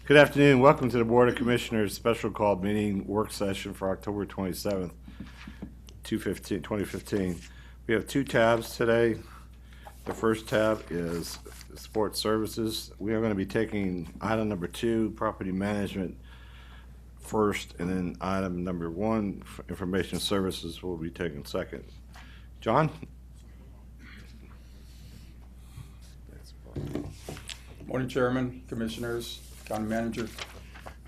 Good afternoon. Welcome to the Board of Commissioners special called meeting work session for October 27th, 2015. We have two tabs today. The first tab is Sports Services. We are going to be taking item number 2, Property Management, first, and then item number 1, Information Services, will be taken second. John? Morning, Chairman, Commissioners, County Manager.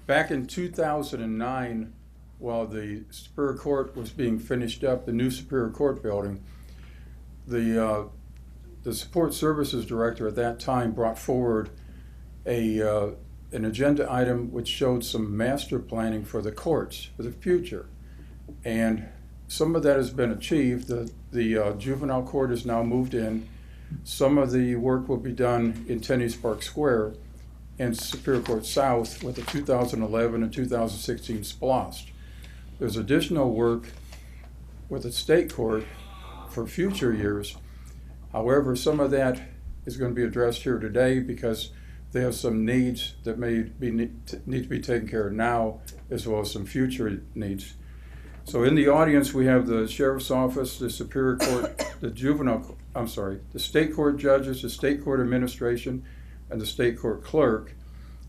Back in 2009, while the Superior Court was being finished up, the new Superior Court building, the Support Services Director at that time brought forward an agenda item which showed some master planning for the courts for the future. And some of that has been achieved. The juvenile court is now moved in. Some of the work will be done in Tennis Park Square and Superior Court South with the 2011 and 2016 SPLOST. There's additional work with the state court for future years. However, some of that is going to be addressed here today because they have some needs that need to be taken care of now, as well as some future needs. So in the audience, we have the Sheriff's Office, the Superior Court, the State Court judges, the State Court Administration, and the State Court Clerk.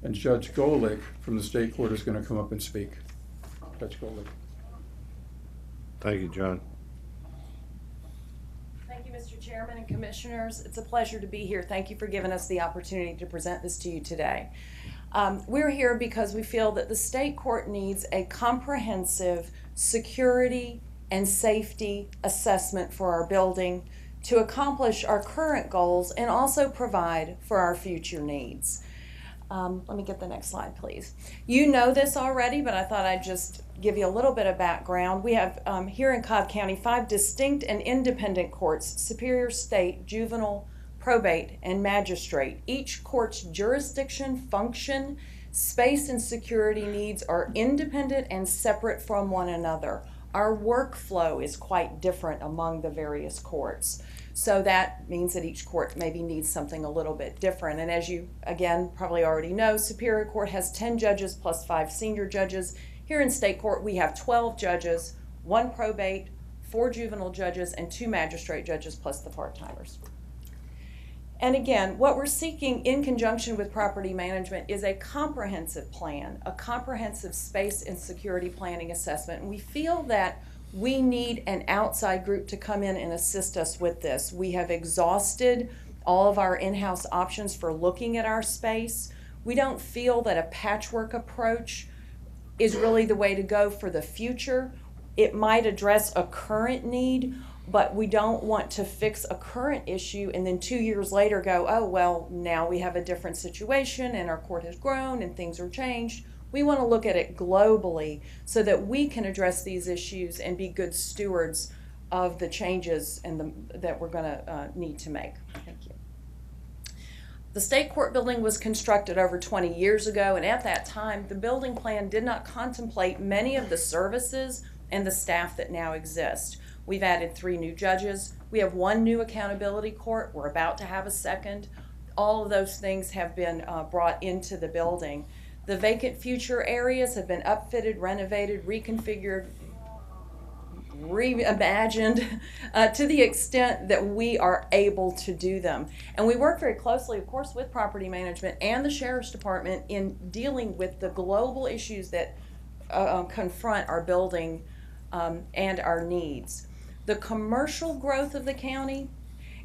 And Judge Golick from the State Court is going to come up and speak. Judge Golick. Thank you, John. Thank you, Mr. Chairman and Commissioners. It's a pleasure to be here. Thank you for giving us the opportunity to present this to you today. We're here because we feel that the state court needs a comprehensive security and safety assessment for our building to accomplish our current goals and also provide for our future needs. Let me get the next slide, please. You know this already, but I thought I'd just give you a little bit of background. We have here in Cobb County 5 distinct and independent courts: Superior, State, Juvenile, Probate, and Magistrate. Each court's jurisdiction, function, space, and security needs are independent and separate from one another. Our workflow is quite different among the various courts. So that means that each court maybe needs something a little bit different. And as you, again, probably already know, Superior Court has 10 judges plus 5 senior judges. Here in State Court, we have 12 judges, 1 probate, 4 juvenile judges, and 2 magistrate judges plus the part-timers. And again, what we're seeking in conjunction with property management is a comprehensive plan, a comprehensive space and security planning assessment. And we feel that we need an outside group to come in and assist us with this. We have exhausted all of our in-house options for looking at our space. We don't feel that a patchwork approach is really the way to go for the future. It might address a current need, but we don't want to fix a current issue and then 2 years later go, oh, well, now we have a different situation and our court has grown and things are changed. We want to look at it globally so that we can address these issues and be good stewards of the changes that we're going to need to make. Thank you. The state court building was constructed over 20 years ago, and at that time, the building plan did not contemplate many of the services and the staff that now exist. We've added 3 new judges. We have 1 new accountability court. We're about to have a second. All of those things have been brought into the building. The vacant future areas have been upfitted, renovated, reconfigured, reimagined to the extent that we are able to do them. And we work very closely, of course, with property management and the Sheriff's Department in dealing with the global issues that confront our building and our needs. The commercial growth of the county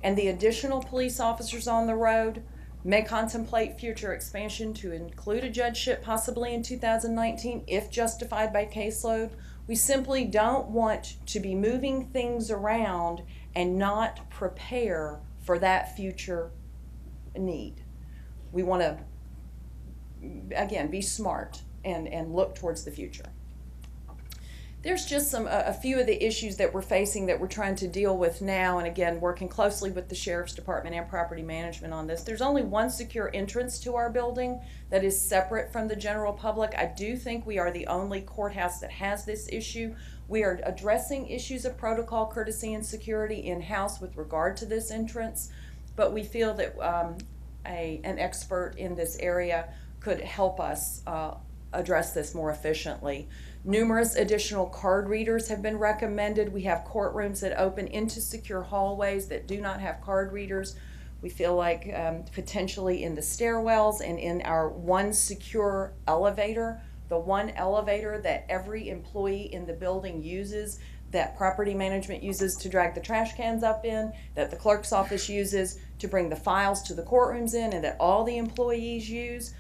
and the additional police officers on the road may contemplate future expansion to include a judgeship possibly in 2019 if justified by caseload. We simply don't want to be moving things around and not prepare for that future need. We want to, again, be smart and look towards the future. There's just a few of the issues that we're facing that we're trying to deal with now, and again, working closely with the Sheriff's Department and property management on this. There's only 1 secure entrance to our building that is separate from the general public. I do think we are the only courthouse that has this issue. We are addressing issues of protocol, courtesy, and security in-house with regard to this entrance, but we feel that an expert in this area could help us address this more efficiently. Numerous additional card readers have been recommended. We have courtrooms that open into secure hallways that do not have card readers. We feel like potentially in the stairwells and in our one secure elevator, the one elevator that every employee in the building uses, that property management uses to drag the trash cans up in, that the clerk's office uses to bring the files to the courtrooms in, and that all the employees use,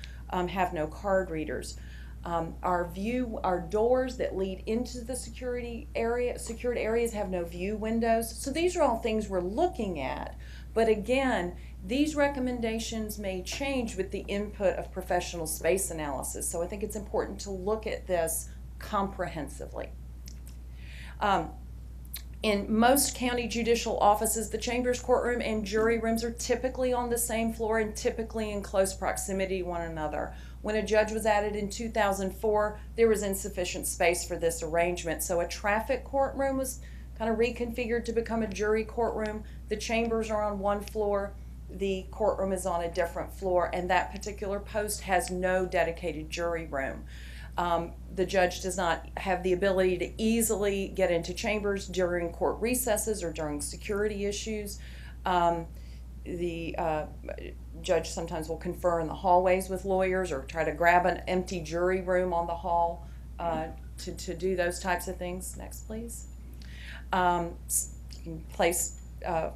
have no card readers. Our doors that lead into the secured areas have no view windows. So these are all things we're looking at. But again, these recommendations may change with the input of professional space analysis. So I think it's important to look at this comprehensively. In most county judicial offices, the chambers, courtroom, and jury rooms are typically on the same floor and typically in close proximity to one another. When a judge was added in 2004, there was insufficient space for this arrangement. So a traffic courtroom was kind of reconfigured to become a jury courtroom. The chambers are on one floor, the courtroom is on a different floor, and that particular post has no dedicated jury room. The judge does not have the ability to easily get into chambers during court recesses or during security issues. The judge sometimes will confer in the hallways with lawyers or try to grab an empty jury room on the hall to do those types of things. Next, please. You can place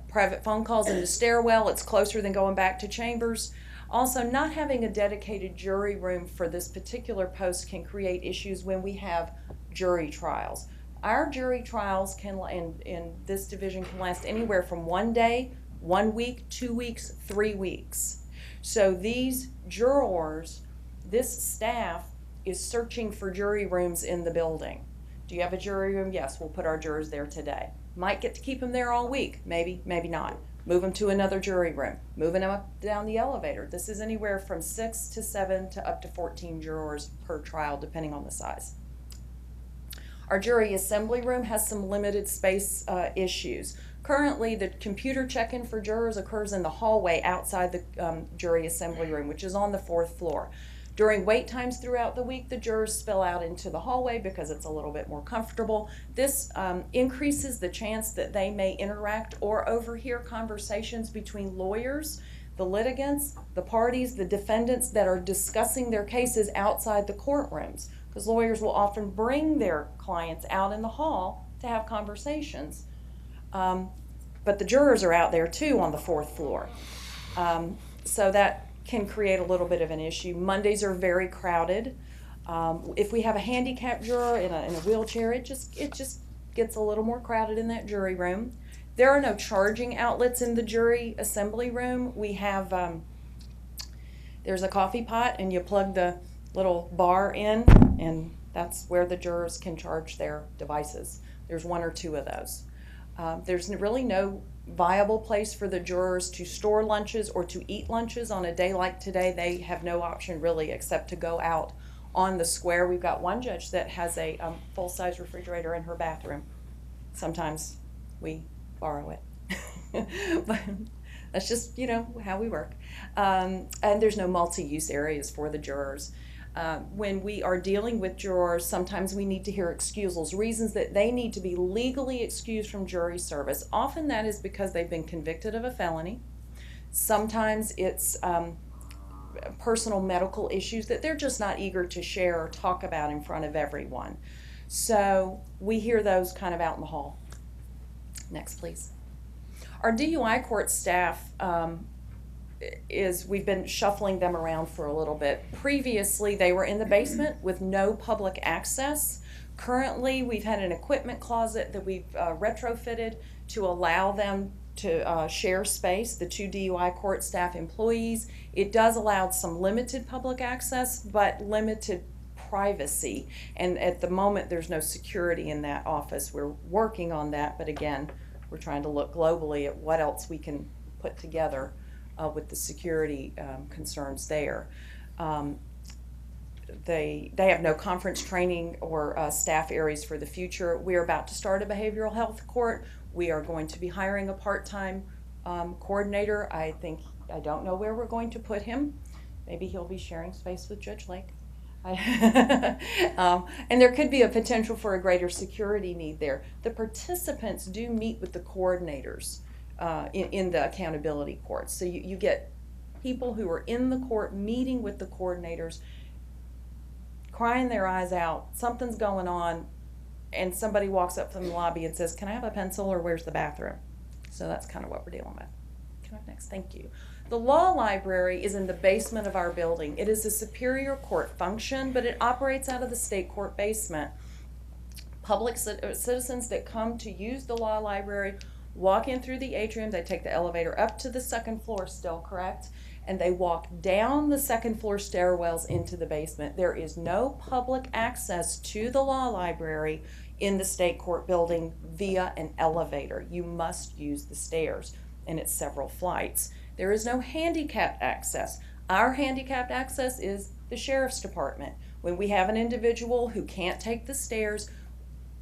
private phone calls in the stairwell. It's closer than going back to chambers. Also, not having a dedicated jury room for this particular post can create issues when we have jury trials. Our jury trials in this division can last anywhere from 1 day, 1 week, 2 weeks, 3 weeks. So these jurors, this staff is searching for jury rooms in the building. Do you have a jury room? Yes, we'll put our jurors there today. Might get to keep them there all week, maybe, maybe not. Move them to another jury room, moving them up down the elevator. This is anywhere from 6 to 7 to up to 14 jurors per trial, depending on the size. Our jury assembly room has some limited space issues. Currently, the computer check-in for jurors occurs in the hallway outside the jury assembly room, which is on the 4th floor. During wait times throughout the week, the jurors spill out into the hallway because it's a little bit more comfortable. This increases the chance that they may interact or overhear conversations between lawyers, the litigants, the parties, the defendants that are discussing their cases outside the courtrooms, because lawyers will often bring their clients out in the hall to have conversations. But the jurors are out there too on the 4th floor. So that can create a little bit of an issue. Mondays are very crowded. If we have a handicapped juror in a wheelchair, it just gets a little more crowded in that jury room. There are no charging outlets in the jury assembly room. We have, there's a coffee pot and you plug the little bar in, and that's where the jurors can charge their devices. There's 1 or 2 of those. There's really no viable place for the jurors to store lunches or to eat lunches on a day like today. They have no option really except to go out on the square. We've got one judge that has a full-size refrigerator in her bathroom. Sometimes we borrow it. But that's just, how we work. And there's no multi-use areas for the jurors. When we are dealing with jurors, sometimes we need to hear excusals, reasons that they need to be legally excused from jury service. Often that is because they've been convicted of a felony. Sometimes it's personal medical issues that they're just not eager to share or talk about in front of everyone. So we hear those kind of out in the hall. Next, please. Our DUI court staff we've been shuffling them around for a little bit. Previously, they were in the basement with no public access. Currently, we've had an equipment closet that we've retrofitted to allow them to share space, the 2 DUI court staff employees. It does allow some limited public access, but limited privacy. And at the moment, there's no security in that office. We're working on that, but again, we're trying to look globally at what else we can put together with the security concerns there. They have no conference training or staff areas for the future. We're about to start a behavioral health court. We are going to be hiring a part-time coordinator. I don't know where we're going to put him. Maybe he'll be sharing space with Judge Lake. And there could be a potential for a greater security need there. The participants do meet with the coordinators in the accountability courts. So you get people who are in the court meeting with the coordinators, crying their eyes out, something's going on, and somebody walks up from the lobby and says, "Can I have a pencil, or where's the bathroom?" So that's kind of what we're dealing with. Come up next, thank you. The law library is in the basement of our building. It is a superior court function, but it operates out of the state court basement. Public citizens that come to use the law library walk in through the atrium. They take the elevator up to the second floor still, correct? And they walk down the second floor stairwells into the basement. There is no public access to the law library in the state court building via an elevator. You must use the stairs, and it's several flights. There is no handicapped access. Our handicapped access is the sheriff's department. When we have an individual who can't take the stairs,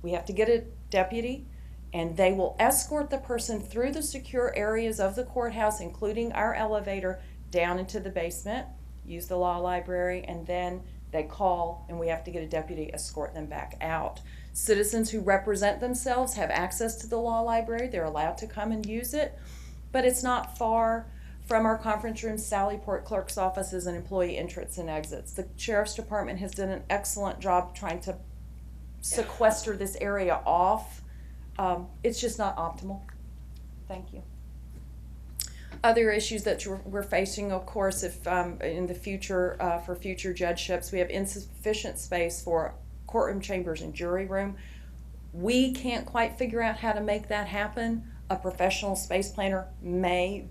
we have to get a deputy, and they will escort the person through the secure areas of the courthouse, including our elevator, down into the basement, use the law library, and then they call, and we have to get a deputy, escort them back out. Citizens who represent themselves have access to the law library. They're allowed to come and use it, but it's not far from our conference rooms, Sallyport clerk's offices, and employee entrance and exits. The sheriff's department has done an excellent job trying to sequester this area off. It's just not optimal. Thank you. Other issues that we're facing, of course, if in the future, for future judgeships, we have insufficient space for courtroom chambers and jury room. We can't quite figure out how to make that happen. A professional space planner may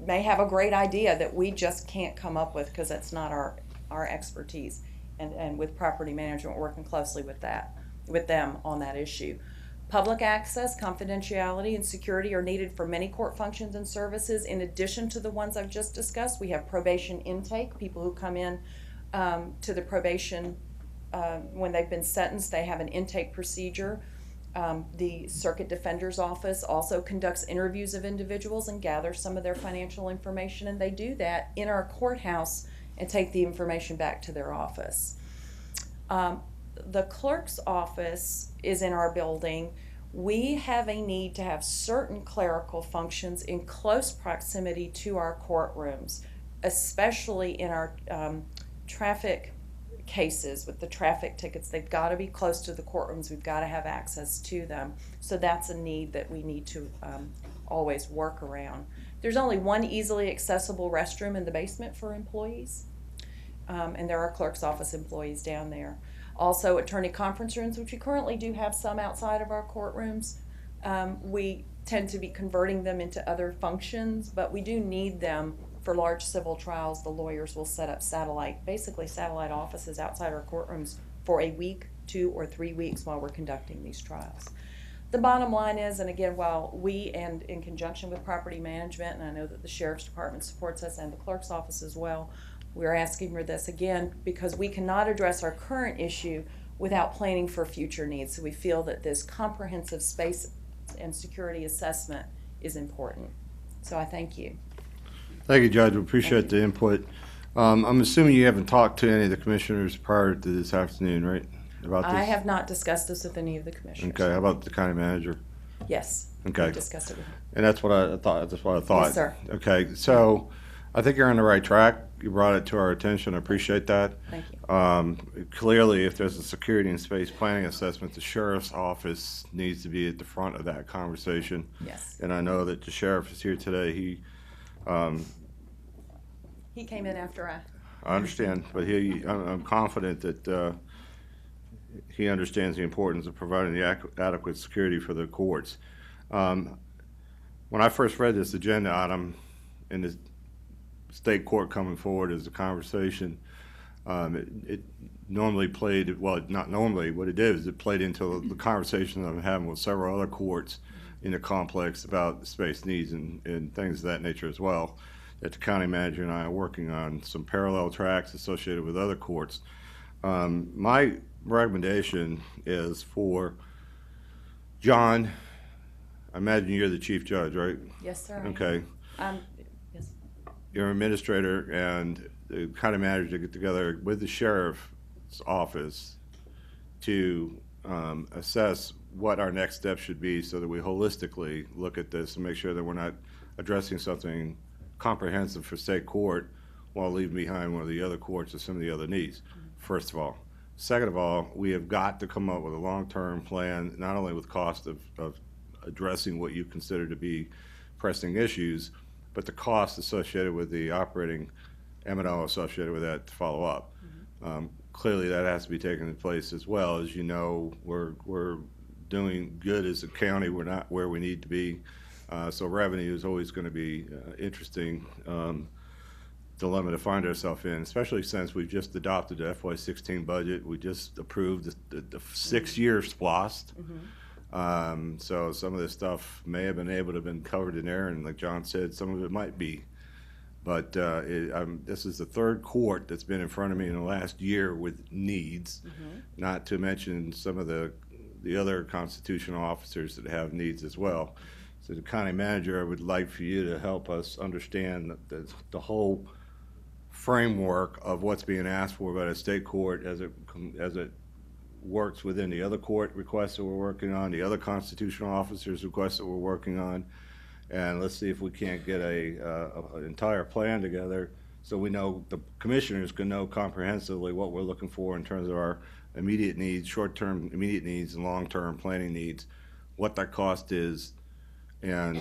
have a great idea that we just can't come up with because that's not our expertise. And with property management, working closely with them on that issue. Public access, confidentiality, and security are needed for many court functions and services. In addition to the ones I've just discussed, we have probation intake. People who come in to the probation when they've been sentenced, they have an intake procedure. The Circuit Defender's Office also conducts interviews of individuals and gathers some of their financial information, and they do that in our courthouse and take the information back to their office. The clerk's office is in our building. We have a need to have certain clerical functions in close proximity to our courtrooms, especially in our traffic cases with the traffic tickets. They've got to be close to the courtrooms. We've got to have access to them. So that's a need that we need to always work around. There's only one easily accessible restroom in the basement for employees, and there are clerk's office employees down there. Also, attorney conference rooms, which we currently do have some outside of our courtrooms. We tend to be converting them into other functions, but we do need them for large civil trials. The lawyers will set up satellite offices outside our courtrooms for a week, 2 or 3 weeks while we're conducting these trials. The bottom line is, and again, while we, and in conjunction with property management, and I know that the sheriff's department supports us and the clerk's office as well, we're asking for this again because we cannot address our current issue without planning for future needs. So we feel that this comprehensive space and security assessment is important. So I thank you. Thank you, Judge. We appreciate the input. I'm assuming you haven't talked to any of the commissioners prior to this afternoon, right? About this? I have not discussed this with any of the commissioners. Okay. How about the county manager? Yes. Okay. We discussed it with him. And that's what I thought. That's what I thought. Yes, sir. Okay. So I think you're on the right track. You brought it to our attention. I appreciate that. Thank you. Clearly, if there's a security and space planning assessment, the sheriff's office needs to be at the front of that conversation. Yes. And I know that the sheriff is here today. He came in after I understand, but I'm confident that he understands the importance of providing the adequate security for the courts. When I first read this agenda item in the state court coming forward as a conversation, it normally played, well, not normally, what it did is it played into the conversation I'm having with several other courts in the complex about space needs and things of that nature as well. That the county manager and I are working on some parallel tracks associated with other courts. My recommendation is for John. I imagine you're the chief judge, right? Yes, sir. Okay. Yes. Your administrator and the county manager to get together with the sheriff's office to assess what our next step should be so that we holistically look at this and make sure that we're not addressing something comprehensive for state court while leaving behind one of the other courts or some of the other needs, first of all. Second of all, we have got to come up with a long-term plan, not only with cost of addressing what you consider to be pressing issues, but the cost associated with the operating M&O associated with that to follow up. Clearly, that has to be taken in place as well. As you know, we're doing good as a county. We're not where we need to be. So revenue is always going to be interesting dilemma to find ourselves in, especially since we've just adopted the FY16 budget. We just approved the 6-year SPLOST. So some of this stuff may have been able to have been covered in there, and like John said, some of it might be. But this is the third court that's been in front of me in the last year with needs, not to mention some of the other constitutional officers that have needs as well. So the county manager, I would like for you to help us understand the whole framework of what's being asked for by the state court as it works within the other court requests that we're working on, the other constitutional officers' requests that we're working on, and let's see if we can't get an entire plan together so we know, the commissioners can know comprehensively what we're looking for in terms of our immediate needs, short-term immediate needs and long-term planning needs, what that cost is, and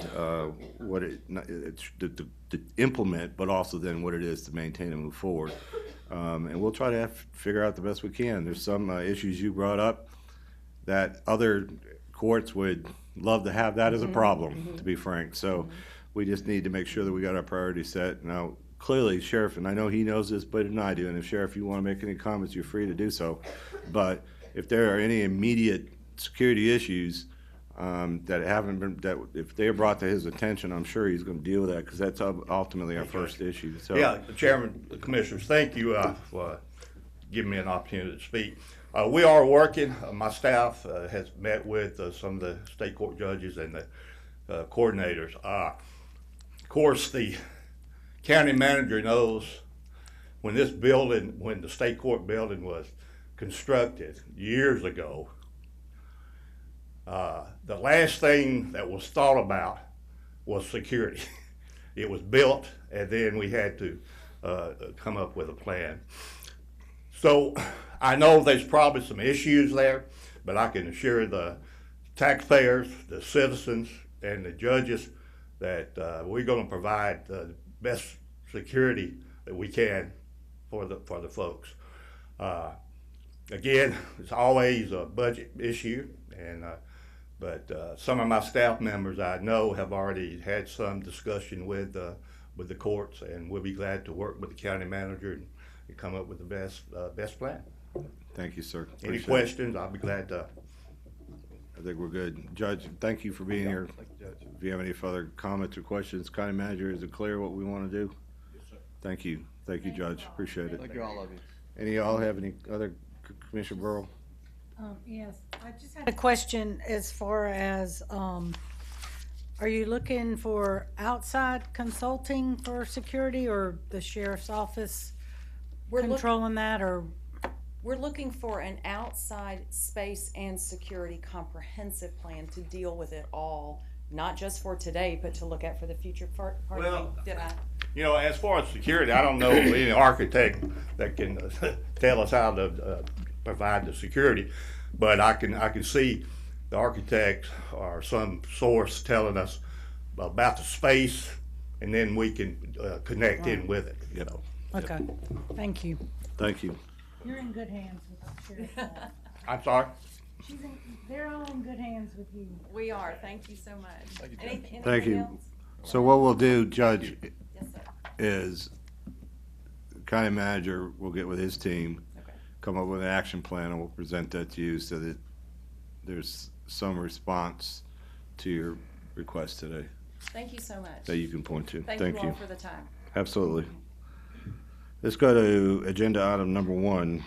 what to implement, but also then what it is to maintain and move forward. And we'll try to figure out the best we can. There's some issues you brought up that other courts would love to have that as a problem, to be frank. So we just need to make sure that we got our priorities set. Now, clearly, Sheriff, and I know he knows this better than I do, and if Sheriff, you want to make any comments, you're free to do so. But if there are any immediate security issues that haven't been, that if they are brought to his attention, I'm sure he's going to deal with that, because that's ultimately our first issue. So, yeah, Chairman, Commissioners, thank you for giving me an opportunity to speak. We are working, my staff has met with some of the state court judges and the coordinators. Of course, the county manager knows when this building, when the state court building was constructed years ago, the last thing that was thought about was security. It was built, and then we had to come up with a plan. So I know there's probably some issues there, but I can assure the taxpayers, the citizens, and the judges that we're going to provide the best security that we can for the folks. Again, it's always a budget issue, and but some of my staff members I know have already had some discussion with the courts, and we'll be glad to work with the county manager and come up with the best plan. thank you, sir. Any Appreciate it. questions? I'll be glad to. I think we're good. Judge, thank you for being here. If you have any further comments or questions, county manager, is it clear what we want to do? Yes, sir. Thank you. Thank you, Judge. Appreciate it. Thank you, all of you. Any of y'all have any other, Commissioner Burrow? Yes, I just had a question as far as, are you looking for outside consulting for security, or the sheriff's office We're look- controlling that, or? We're looking for an outside space and security comprehensive plan to deal with it all, not just for today, but to look at for the future. Well, Did I? You know, as far as security, I don't know any architect that can tell us how to provide the security, but I can see the architect or some source telling us about the space, and then we can connect in with it, you know. Okay, thank you. Thank you. You're in good hands with the sheriff's office. I'm sorry? They're all in good hands with you. We are. Thank you so much. Thank you, Judge. Anything Thank you. else? So what we'll do, Judge, Yes, sir. is the county manager will get with his team, Okay. come up with an action plan, and we'll present that to you so that there's some response to your request today Thank you so much. that you can point to. Thank you all for the time. Absolutely. Let's go to agenda item number 1.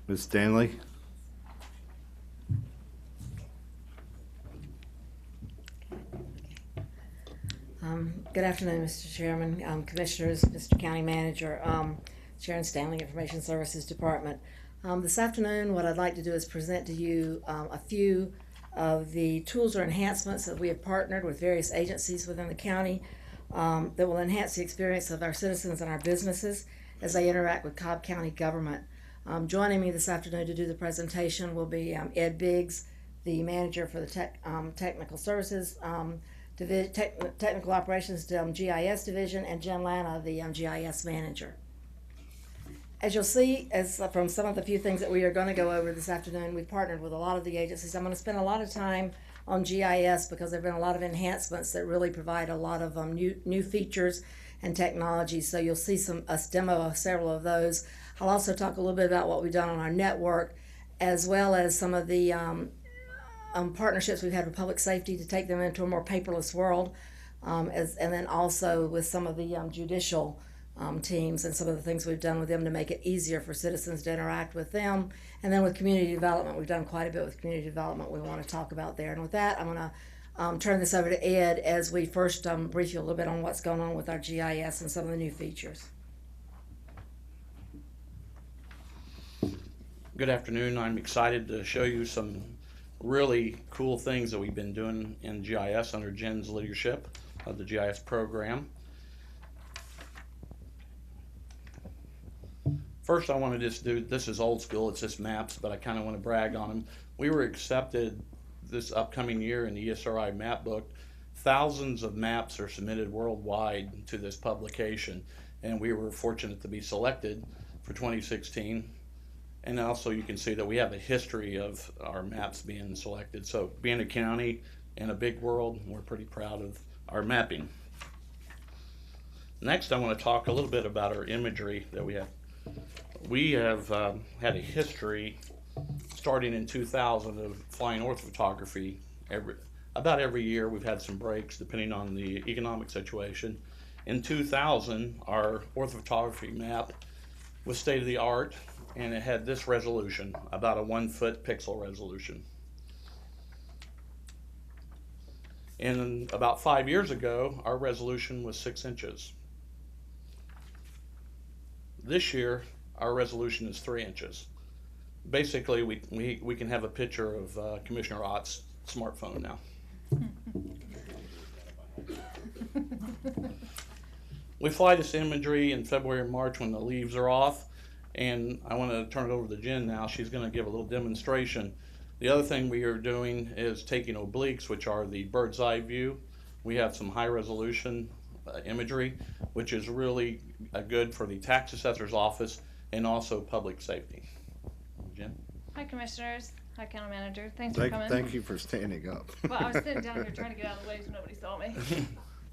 Ms. Stanley? Good Good afternoon, Mr. Chairman, Commissioners, Mr. County Manager, Sharon Stanley, Information Services Department. This afternoon, what I'd like to do is present to you a few of the tools or enhancements that we have partnered with various agencies within the county that will enhance the experience of our citizens and our businesses as they interact with Cobb County government. Joining me this afternoon to do the presentation will be Ed Biggs, the manager for the technical services technical operations GIS division, and Jen Lana, the GIS manager. As you'll see, from some of the few things that we are going to go over this afternoon, we've partnered with a lot of the agencies. I'm going to spend a lot of time on GIS because there have been a lot of enhancements that really provide a lot of new features and technology. So you'll see us demo several of those. I'll also talk a little bit about what we've done on our network, as well as some of the partnerships we've had with public safety to take them into a more paperless world, and then also with some of the judicial teams and some of the things we've done with them to make it easier for citizens to interact with them. And then with community development, we've done quite a bit with community development we want to talk about there. And with that, I'm going to turn this over to Ed as we first brief you a little bit on what's going on with our GIS and some of the new features. Good afternoon. I'm excited to show you some really cool things that we've been doing in GIS under Jen's leadership of the GIS program. First, I want to just do, this is old school, it's just maps, but I kind of want to brag on them. We were accepted this upcoming year in the ESRI map book. Thousands of maps are submitted worldwide to this publication, and we were fortunate to be selected for 2016. And also you can see that we have a history of our maps being selected. So being a county in a big world, we're pretty proud of our mapping. Next, I want to talk a little bit about our imagery that we have. We have had a history starting in 2000 of flying orthophotography. About every year we've had some breaks depending on the economic situation. In 2000, our orthophotography map was state of the art, and it had this resolution, about a 1 foot pixel resolution. And about 5 years ago, our resolution was 6 inches. This year, our resolution is 3 inches. Basically, we can have a picture of Commissioner Ott's smartphone now. We fly this imagery in February and March when the leaves are off. And I want to turn it over to Jen now. She's going to give a little demonstration. The other thing we are doing is taking obliques, which are the bird's eye view. We have some high resolution imagery, which is really good for the tax assessor's office and also public safety. Jen? Hi, Commissioners. Hi, County Manager. Thanks for coming. Thank you for standing up. Well, I was sitting down here trying to get out of the way so nobody saw me.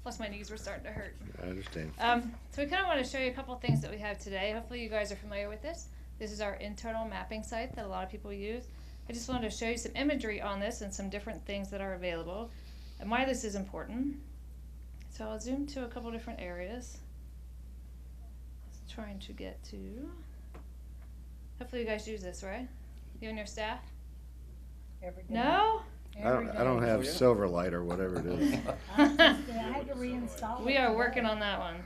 Plus, my knees were starting to hurt. I understand. So we kind of want to show you a couple of things that we have today. Hopefully you guys are familiar with this. This is our internal mapping site that a lot of people use. I just wanted to show you some imagery on this and some different things that are available and why this is important. So I'll zoom to a couple different areas. I was trying to get to... Hopefully you guys use this, right? You and your staff? Every day. No? I don't have Silverlight or whatever it is. I had to reinstall it. We are working on that one.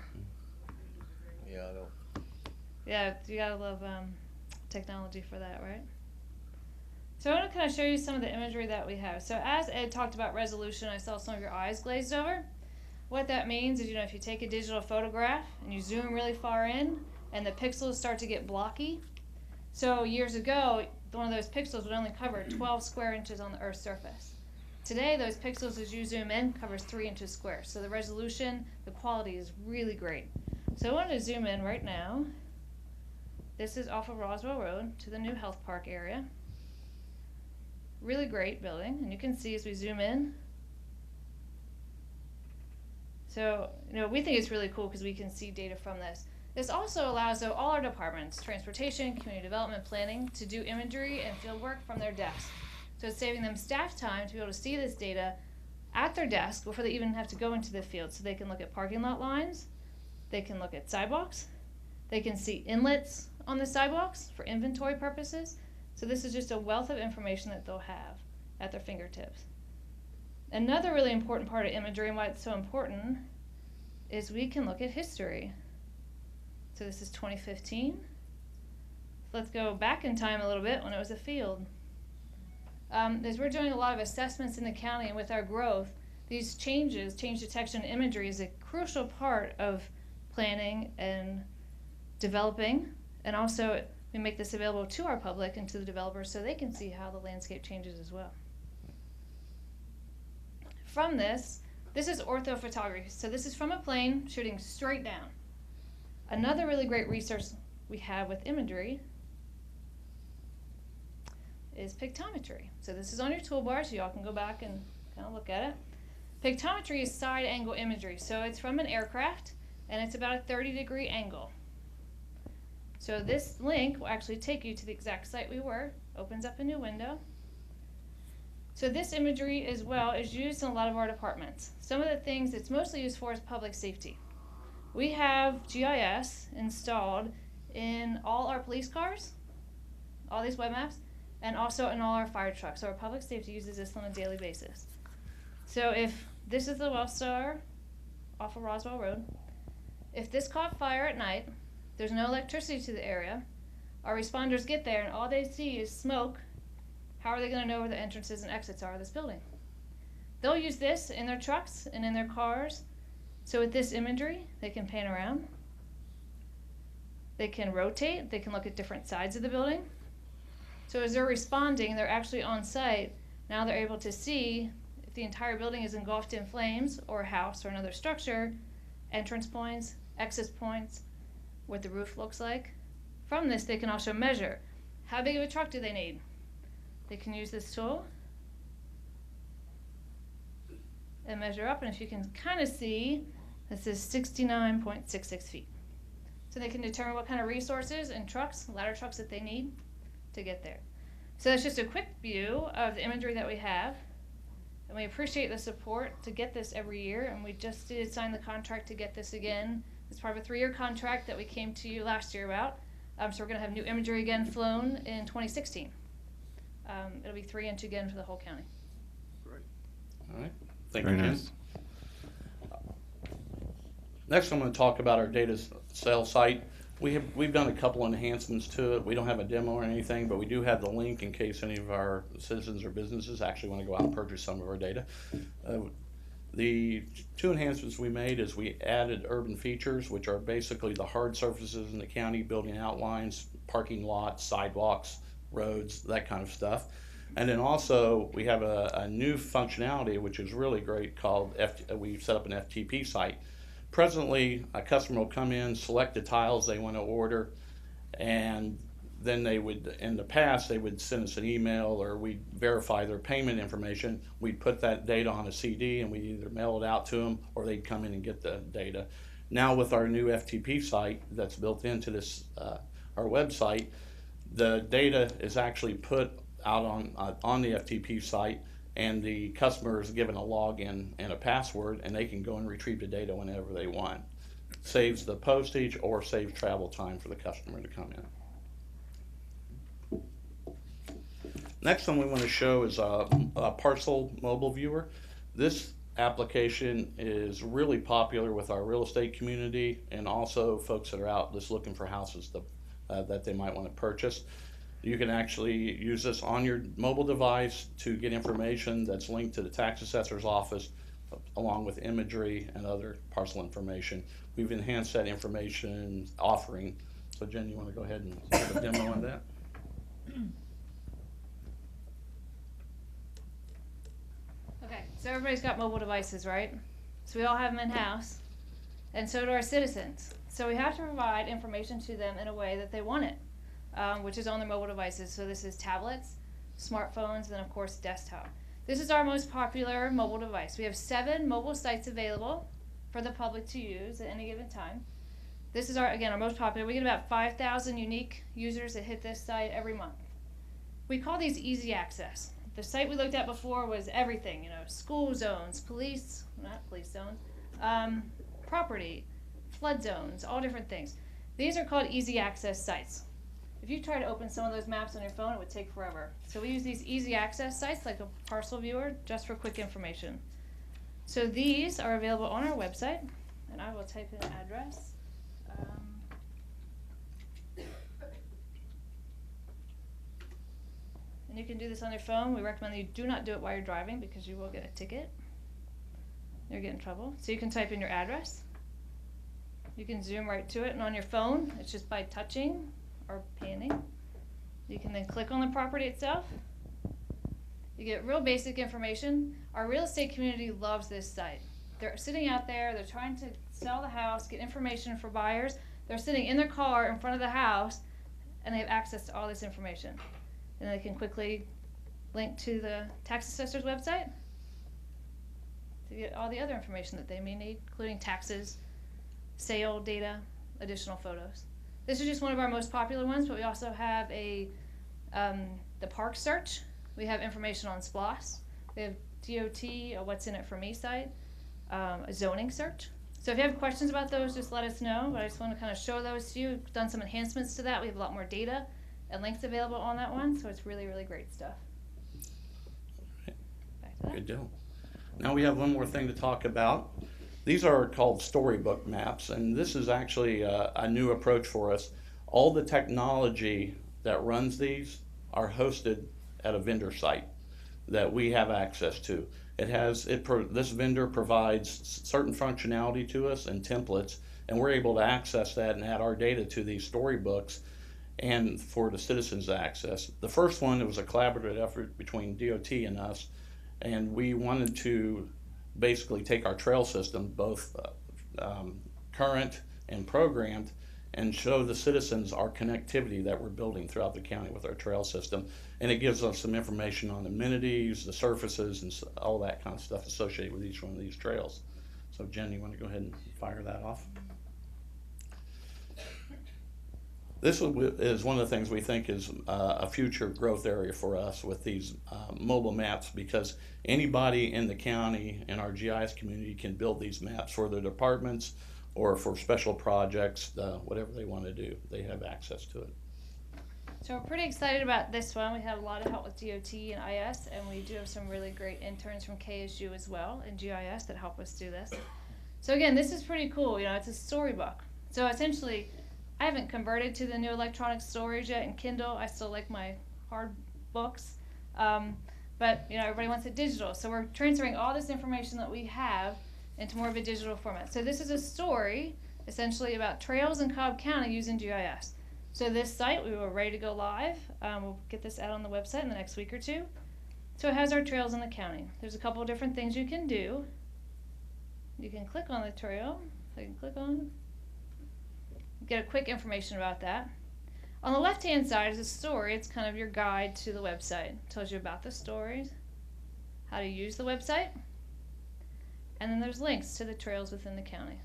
Yeah, I don't. Yeah, you gotta love technology for that, right? So I want to kind of show you some of the imagery that we have. So as Ed talked about resolution, I saw some of your eyes glazed over. What that means is, if you take a digital photograph and you zoom really far in and the pixels start to get blocky. So years ago, one of those pixels would only cover 12 square inches on the Earth's surface. Today, those pixels, as you zoom in, covers 3 inches square. So the resolution, the quality is really great. So I wanted to zoom in right now. This is off of Roswell Road to the new health park area. Really great building, and you can see as we zoom in. So, we think it's really cool because we can see data from this. This also allows all our departments, transportation, community development, planning, to do imagery and field work from their desk. So it's saving them staff time to be able to see this data at their desk before they even have to go into the field. So they can look at parking lot lines, they can look at sidewalks, they can see inlets on the sidewalks for inventory purposes. So this is just a wealth of information that they'll have at their fingertips. Another really important part of imagery and why it's so important is we can look at history. So this is 2015. Let's go back in time a little bit when it was a field. As we're doing a lot of assessments in the county, and with our growth, these changes, change detection imagery is a crucial part of planning and developing, and also we make this available to our public and to the developers so they can see how the landscape changes as well. From this is orthophotography. So this is from a plane shooting straight down. Another really great resource we have with imagery is pictometry. So this is on your toolbar, so y'all can go back and kind of look at it. Pictometry is side angle imagery. So it's from an aircraft, and it's about a 30-degree angle. So this link will actually take you to the exact site we were, opens up a new window. So this imagery as well is used in a lot of our departments. Some of the things it's mostly used for is public safety. We have GIS installed in all our police cars, all these web maps, and also in all our fire trucks. So our public safety uses this on a daily basis. So if this is the Wellstar off of Roswell Road, if this caught fire at night, there's no electricity to the area, our responders get there and all they see is smoke, how are they going to know where the entrances and exits are of this building? They'll use this in their trucks and in their cars. So with this imagery, they can pan around, they can rotate, they can look at different sides of the building. So as they're responding, they're actually on site. Now they're able to see if the entire building is engulfed in flames or a house or another structure, entrance points, exit points, what the roof looks like. From this, they can also measure how big of a truck do they need. They can use this tool and measure up, and if you can kind of see, this is 69.66 feet. So they can determine what kind of resources and trucks, ladder trucks that they need to get there. So that's just a quick view of the imagery that we have, and we appreciate the support to get this every year, and we just did sign the contract to get this again. It's part of a 3-year contract that we came to you last year about. So we're going to have new imagery again flown in 2016. It'll be 3 and 2 again for the whole county. All right. Thank Very you, Ken. nice. Next, I'm going to talk about our data sale site. We've done a couple enhancements to it. We don't have a demo or anything, but we do have the link in case any of our citizens or businesses actually want to go out and purchase some of our data. The 2 enhancements we made is we added urban features, which are basically the hard surfaces in the county, building outlines, parking lots, sidewalks, roads, that kind of stuff. And then also we have a new functionality, which is really great, called we set up an FTP site. Presently, a customer will come in, select the tiles they want to order, and then they would, in the past, they would send us an email or we'd verify their payment information. We'd put that data on a CD and we'd either mail it out to them or they'd come in and get the data. Now with our new FTP site that's built into this, our website, the data is actually put out on the FTP site, and the customer is given a login and a password, and they can go and retrieve the data whenever they want. Saves the postage or saves travel time for the customer to come in. Next one we want to show is a parcel mobile viewer. This application is really popular with our real estate community and also folks that are out just looking for houses that they might want to purchase. You can actually use this on your mobile device to get information that's linked to the tax assessor's office, along with imagery and other parcel information. We've enhanced that information offering. So Jen, you want to go ahead and give a demo on that? Okay, so everybody's got mobile devices, right? So we all have them in-house, and so do our citizens. So we have to provide information to them in a way that they want it, which is on their mobile devices. So this is tablets, smartphones, and then of course desktop. This is our most popular mobile device. We have 7 mobile sites available for the public to use at any given time. This is our most popular. We get about 5,000 unique users that hit this site every month. We call these easy access. The site we looked at before was everything, school zones, not police zones, property, flood zones, all different things. These are called easy access sites. If you try to open some of those maps on your phone, it would take forever. So we use these easy access sites like a parcel viewer just for quick information. So these are available on our website, And I will type in an address. And you can do this on your phone. We recommend that you do not do it while you're driving because you will get a ticket. You'll get in trouble. So you can type in your address. You can zoom right to it, and on your phone, it's just by touching or panning. You can then click on the property itself. You get real basic information. Our real estate community loves this site. They're sitting out there, they're trying to sell the house, get information for buyers. They're sitting in their car in front of the house, and they have access to all this information. And they can quickly link to the tax assessor's website to get all the other information that they may need, including taxes, sale data, additional photos. This is just one of our most popular ones, but we also have the park search. We have information on SPLOS. We have DOT, a What's in It for Me site, a zoning search. So if you have questions about those, just let us know. But I just want to kind of show those to you. We've done some enhancements to that. We have a lot more data and links available on that one, so it's really, really great stuff. Back to that. Good deal. Now we have one more thing to talk about. These are called storybook maps, and this is actually a new approach for us. All the technology that runs these are hosted at a vendor site that we have access to. This vendor provides certain functionality to us and templates, and we're able to access that and add our data to these storybooks and for the citizens to access. The first one, it was a collaborative effort between DOT and us, and we wanted to basically take our trail system, both current and programmed, and show the citizens our connectivity that we're building throughout the county with our trail system. And it gives us some information on amenities, the surfaces, and all that kind of stuff associated with each one of these trails. So Jen, you want to go ahead and fire that off? This is one of the things we think is a future growth area for us with these mobile maps, because anybody in the county and our GIS community can build these maps for their departments or for special projects, whatever they want to do. They have access to it. So we're pretty excited about this one. We have a lot of help with DOT and IS, and we do have some really great interns from KSU as well in GIS that help us do this. So again, this is pretty cool. You know, it's a storybook. So essentially, I haven't converted to the new electronic storage yet in Kindle. I still like my hard books. But you know, everybody wants it digital. So we're transferring all this information that we have into more of a digital format. So this is a story essentially about trails in Cobb County using GIS. So this site, we were ready to go live. We'll get this out on the website in the next week or two. So it has our trails in the county. There's a couple of different things you can do. You can click on the trail. I can click on it. Get a quick information about that. On the left-hand side is a story. It's kind of your guide to the website. It tells you about the stories, how to use the website, and then there's links to the trails within the county.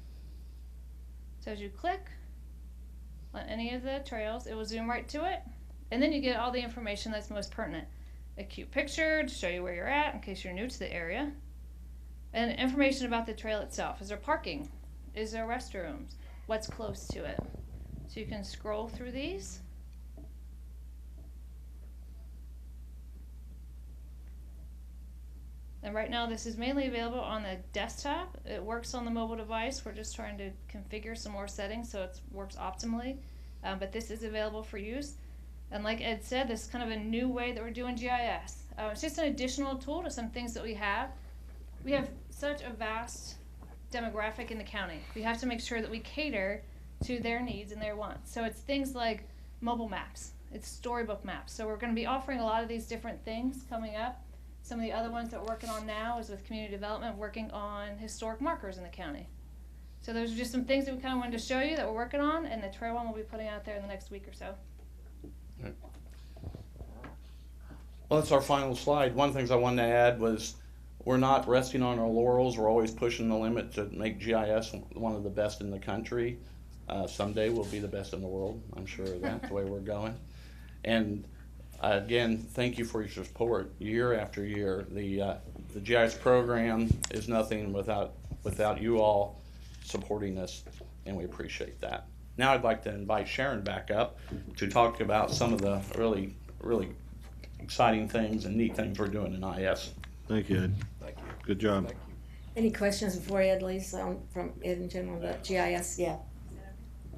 So as you click on any of the trails, it will zoom right to it, and then you get all the information that's most pertinent. A cute picture to show you where you're at in case you're new to the area, and information about the trail itself. Is there parking? Is there restrooms? What's close to it? So you can scroll through these. And right now this is mainly available on the desktop. It works on the mobile device. We're just trying to configure some more settings so it works optimally. But this is available for use. And like Ed said, this is kind of a new way that we're doing GIS. It's just an additional tool to some things that we have. We have such a vast demographic in the county. We have to make sure that we cater to their needs and their wants. So it's things like mobile maps. It's storybook maps. So we're going to be offering a lot of these different things coming up. Some of the other ones that we're working on now is with community development, working on historic markers in the county. So those are just some things that we kind of wanted to show you that we're working on, and the trail one we'll be putting out there in the next week or so. Right. Well, that's our final slide. One of the things I wanted to add was we're not resting on our laurels. We're always pushing the limit to make GIS one of the best in the country. Someday we'll be the best in the world. I'm sure of that, the way we're going. And again, thank you for your support year after year. The GIS program is nothing without you all supporting us, and we appreciate that. Now I'd like to invite Sharon back up to talk about some of the really, really exciting things and neat things we're doing in IS. Thank you, Ed. Thank you. Good job. Thank you. Any questions before Ed leaves from Ed in general, the GIS? Yeah.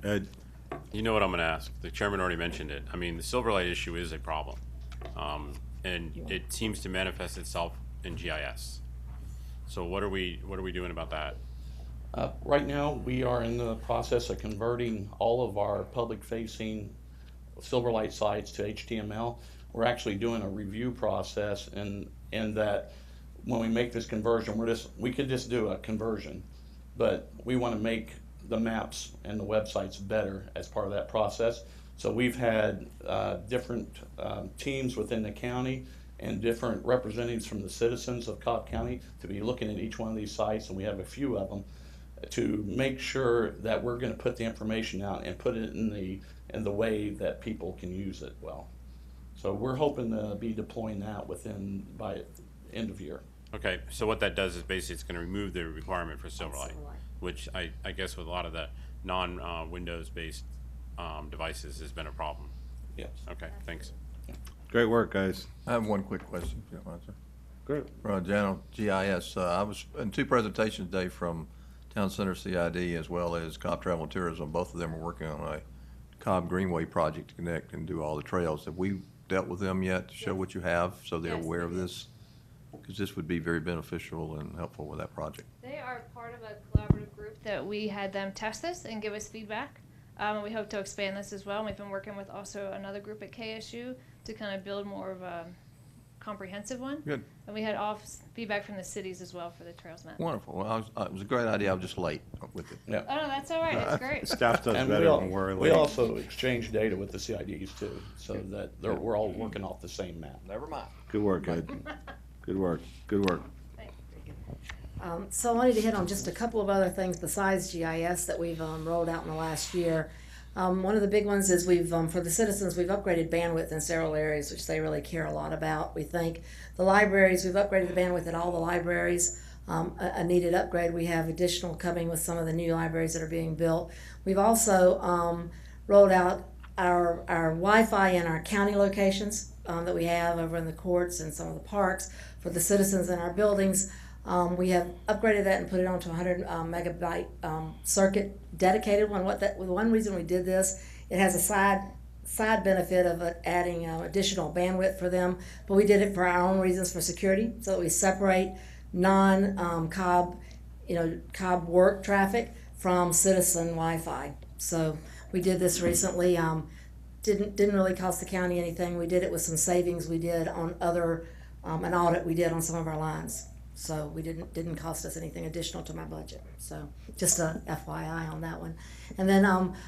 Ed, You know what I'm gonna ask. The chairman already mentioned it. I mean, the Silverlight issue is a problem. And it seems to manifest itself in GIS. So what are we doing about that? Right now, we are in the process of converting all of our public-facing Silverlight sites to HTML. We're actually doing a review process in that when we make this conversion, we could just do a conversion, but we want to make the maps and the websites better as part of that process. So we've had different teams within the county and different representatives from the citizens of Cobb County to be looking at each one of these sites, and we have a few of them, to make sure that we're going to put the information out and put it in the way that people can use it well. So we're hoping to be deploying that by end of year. Okay, so what that does is basically it's gonna remove the requirement for Silverlight, which I guess with a lot of the non-Windows based devices has been a problem. Yes. Okay, thanks. great work, guys. I have one quick question, if you don't mind, sir. Great. General GIS, I was in two presentations today from Town Center CID as well as Cobb Travel and Tourism. Both of them are working on a Cobb Greenway project to connect and do all the trails. Have we dealt with them yet to show what you have so they're Yes, aware we of did. this? Because this would be very beneficial and helpful with that project. They are part of a collaborative group that we had them test this and give us feedback. And we hope to expand this as well. And we've been working with also another group at KSU to kind of build more of a comprehensive one. Good. And we had feedback from the cities as well for the trails map. Wonderful. Well, it was a great idea. I was just late with it. Yeah. Oh, no, that's all right. It's great. Staff does And better when we're we late. also exchange data with the CIDs too, so that we're all working off the same map. Never mind. Good work, Ed. Good work, good work. So I wanted to hit on just a couple of other things besides GIS that we've rolled out in the last year. One of the big ones is for the citizens, we've upgraded bandwidth in several areas, which they really care a lot about. We think the libraries, we've upgraded the bandwidth at all the libraries. A needed upgrade. We have additional coming with some of the new libraries that are being built. We've also rolled out our Wi-Fi in our county locations that we have over in the courts and some of the parks for the citizens in our buildings. We have upgraded that and put it onto a 100 megabyte circuit, dedicated one. One reason we did this, it has a side benefit of adding additional bandwidth for them, but we did it for our own reasons for security, so that we separate non-Cobb work traffic from citizen Wi-Fi. So we did this recently. Didn't really cost the county anything. We did it with some savings we did on other an audit we did on some of our lines. So we didn't cost us anything additional to my budget. So just a FYI on that one. And then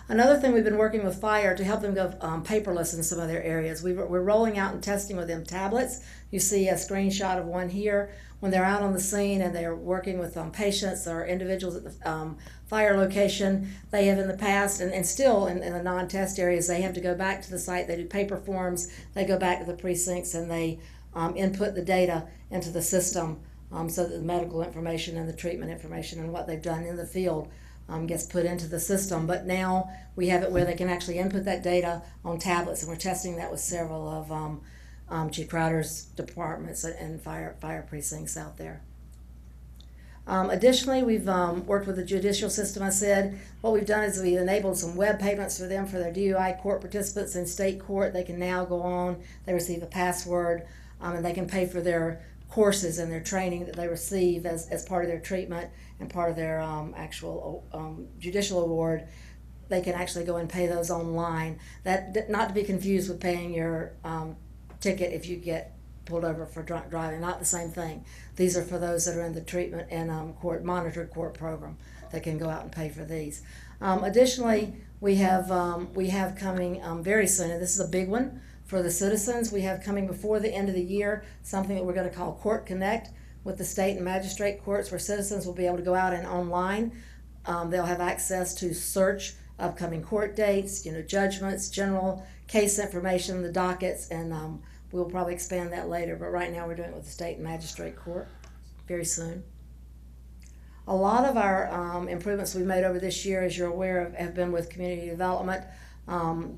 another thing, we've been working with fire to help them go paperless in some of their areas. We're rolling out and testing with them tablets. You see a screenshot of one here. When they're out on the scene and they're working with patients or individuals at the fire location, they have in the past and still in the non-test areas, they have to go back to the site. They do paper forms. They go back to the precincts and they input the data into the system. So that the medical information and the treatment information and what they've done in the field gets put into the system. But now we have it where they can actually input that data on tablets, and we're testing that with several of Chief Crowder's departments and fire precincts out there. Additionally, we've worked with the judicial system. I said what we've done is we've enabled some web payments for them for their DUI court participants in state court. They can now go on, they receive a password, and they can pay for their courses and their training that they receive as part of their treatment and part of their actual judicial award. They can actually go and pay those online. That not to be confused with paying your ticket if you get pulled over for drunk driving. Not the same thing. These are for those that are in the treatment and monitored court program that can go out and pay for these. Additionally, we have coming very soon, and this is a big one for the citizens. We have coming before the end of the year something that we're going to call Court Connect with the state and magistrate courts, where citizens will be able to go out and online. They'll have access to search upcoming court dates, judgments, general case information, the dockets, and we'll probably expand that later. But right now we're doing it with the state and magistrate court very soon. A lot of our improvements we've made over this year, as you're aware, have been with community development.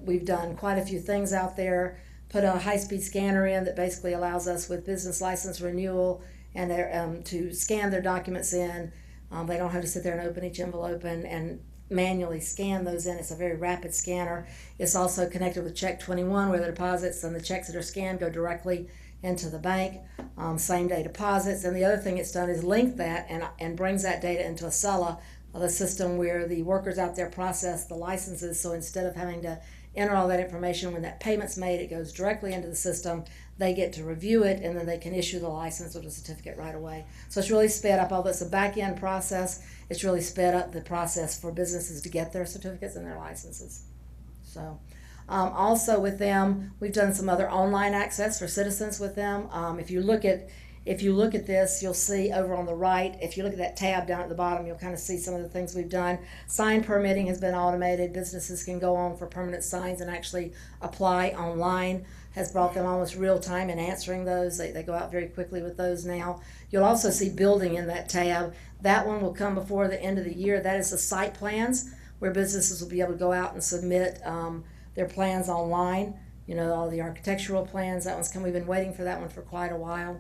We've done quite a few things out there, put a high-speed scanner in that basically allows us with business license renewal and they're, to scan their documents in. They don't have to sit there and open each envelope and manually scan those in. It's a very rapid scanner. It's also connected with Check 21, where the deposits and the checks that are scanned go directly into the bank, same day deposits. And the other thing it's done is link that and brings that data into Acela, the system where the workers out there process the licenses. So instead of having to enter all that information when that payment's made, it goes directly into the system. They get to review it, and then they can issue the license or the certificate right away. So it's really sped up, although it's a back-end process, it's really sped up the process for businesses to get their certificates and their licenses. So also with them, we've done some other online access for citizens with them. If you look at this, you'll see over on the right, if you look at that tab down at the bottom, you'll kind of see some of the things we've done. Sign permitting has been automated. Businesses can go on for permanent signs and actually apply online. Has brought them almost real time in answering those. They go out very quickly with those now. You'll also see building in that tab. That one will come before the end of the year. That is the site plans, where businesses will be able to go out and submit their plans online. You know, all the architectural plans. That one's come. We've been waiting for that one for quite a while.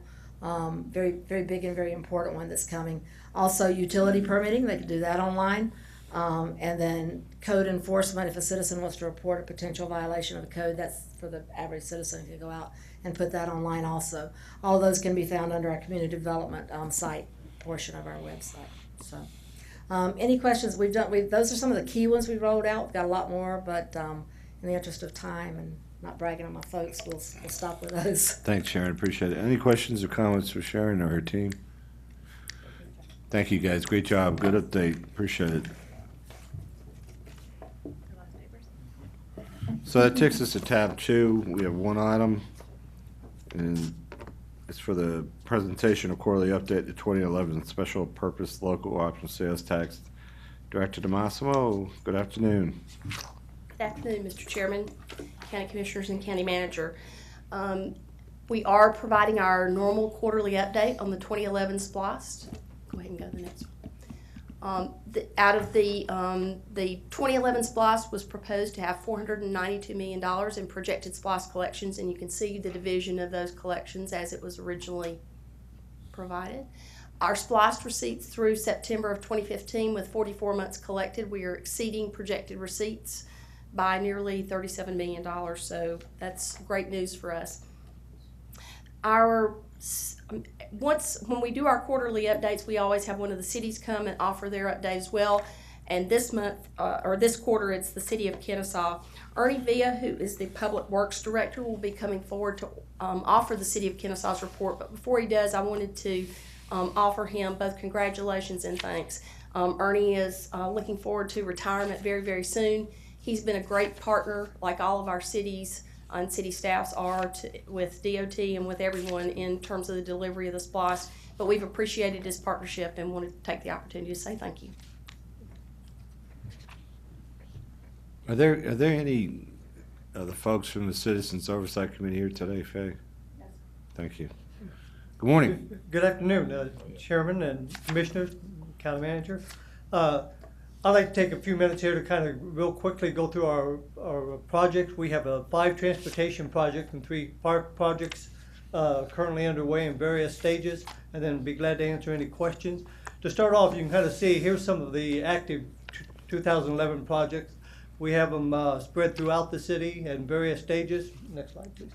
Very, very big and very important one that's coming. Also, utility permitting, they can do that online. And then code enforcement, if a citizen wants to report a potential violation of a code, that's for the average citizen to go out and put that online also. All of those can be found under our community development site portion of our website. So, any questions? Those are some of the key ones we rolled out. We've got a lot more, but in the interest of time and not bragging on my folks, we'll stop with those. Thanks, Sharon. Appreciate it. Any questions or comments for Sharon or her team? Thank you, guys. Great job. Good update. Appreciate it. So that takes us to tab 2. We have one item, and it's for the presentation of quarterly update to 2011 Special Purpose Local Option Sales Tax. Director DeMassimo, good afternoon. Good afternoon, Mr. Chairman, County Commissioners, and County Manager. We are providing our normal quarterly update on the 2011 SPLOST. Go ahead and go to the next one. Out of the 2011 SPLOST was proposed to have $492 million in projected SPLOST collections, and you can see the division of those collections as it was originally provided. Our SPLOST receipts through September of 2015, with 44 months collected, we are exceeding projected receipts by nearly $37 million, so that's great news for us. When we do our quarterly updates, we always have one of the cities come and offer their update as well. And this month, or this quarter, it's the City of Kennesaw. Ernie Villa, who is the Public Works Director, will be coming forward to offer the City of Kennesaw's report. But before he does, I wanted to offer him both congratulations and thanks. Ernie is looking forward to retirement very, very soon. He's been a great partner, like all of our cities and city staffs are, with DOT and with everyone in terms of the delivery of the SPLOST. But we've appreciated his partnership and wanted to take the opportunity to say thank you. Are there any of the folks from the Citizens Oversight Committee here today, Faye? Yes. Thank you. Good morning. Good afternoon, Chairman and Commissioners, County Manager. I'd like to take a few minutes here to kind of real quickly go through our projects. We have 5 transportation projects and 3 park projects currently underway in various stages, and then be glad to answer any questions. To start off, you can kind of see here's some of the active 2011 projects. We have them spread throughout the city in various stages. Next slide, please.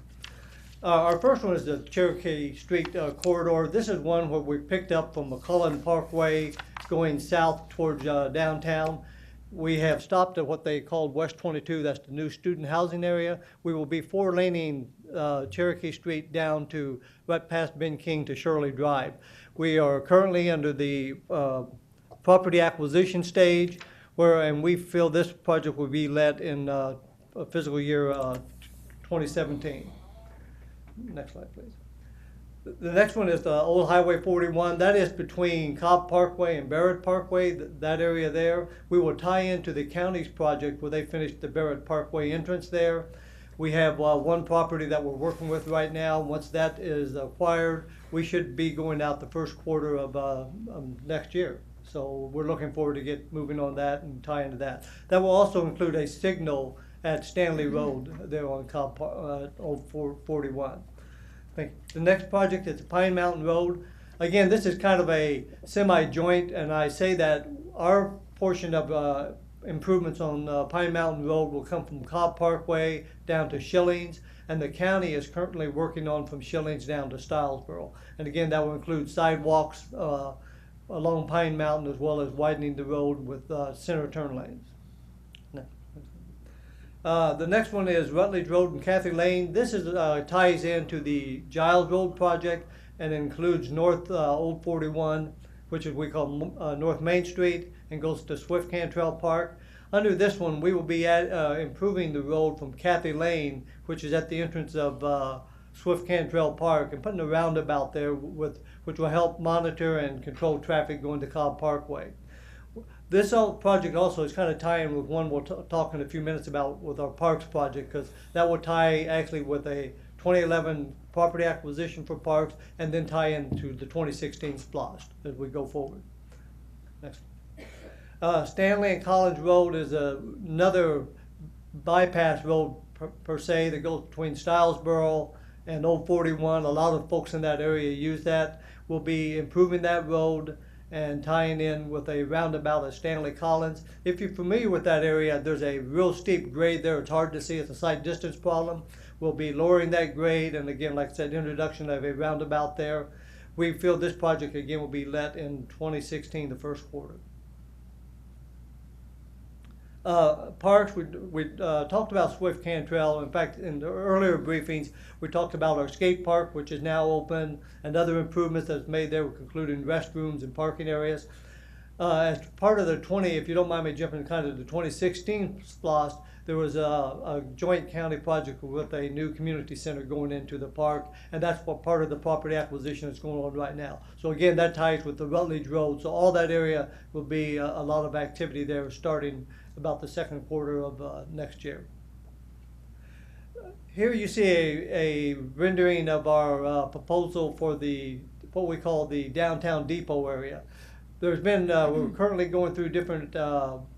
Our first one is the Cherokee Street corridor. This is one where we picked up from McCullen Parkway going south towards downtown. We have stopped at what they called West 22. That's the new student housing area. We will be 4-laning Cherokee Street down to right past Ben King to Shirley Drive. We are currently under the property acquisition stage, and we feel this project will be let in fiscal year 2017. Next slide, please. The next one is the old Highway 41. That is between Cobb Parkway and Barrett Parkway, that area there. We will tie into the county's project where they finished the Barrett Parkway entrance there. We have one property that we're working with right now. Once that is acquired, we should be going out the first quarter of next year. So we're looking forward to get moving on that and tie into that. That will also include a signal at Stanley Road there on Old 41. The next project is Pine Mountain Road. Again, this is kind of a semi-joint, and I say that our portion of improvements on Pine Mountain Road will come from Cobb Parkway down to Schillings, and the county is currently working on from Schillings down to Stylesboro. And again, that will include sidewalks along Pine Mountain, as well as widening the road with center turn lanes. The next one is Rutledge Road and Cathy Lane. This is ties into the Giles Road project and includes North Old 41, which is we call North Main Street, and goes to Swift Cantrell Park. Under this one, we will be improving the road from Cathy Lane, which is at the entrance of Swift Cantrell Park, and putting a roundabout there which will help monitor and control traffic going to Cobb Parkway. This project also is kind of tying with one we'll talk in a few minutes about with our Parks project, because that will tie actually with a 2011 property acquisition for Parks, and then tie into the 2016 SPLOST as we go forward. Next. Stanley and Collins Road is another bypass road per se that goes between Stylesboro and Old 41. A lot of folks in that area use that. We'll be improving that road and tying in with a roundabout at Stanley Collins. If you're familiar with that area, there's a real steep grade there. It's hard to see. It's a sight distance problem. We'll be lowering that grade, and again, like I said, introduction of a roundabout there. We feel this project again will be let in 2016, the first quarter. Parks, we talked about Swift Cantrell. In fact, in the earlier briefings, we talked about our skate park, which is now open, and other improvements that's made there, including restrooms and parking areas. As part of the if you don't mind me jumping kind of the 2016 SPLOST, there was a joint county project with a new community center going into the park, and that's what part of the property acquisition is going on right now. So again, that ties with the Rutledge Road. So all that area will be a lot of activity there starting about the second quarter of next year. Here you see a rendering of our proposal for what we call the downtown depot area. There's been, we're currently going through different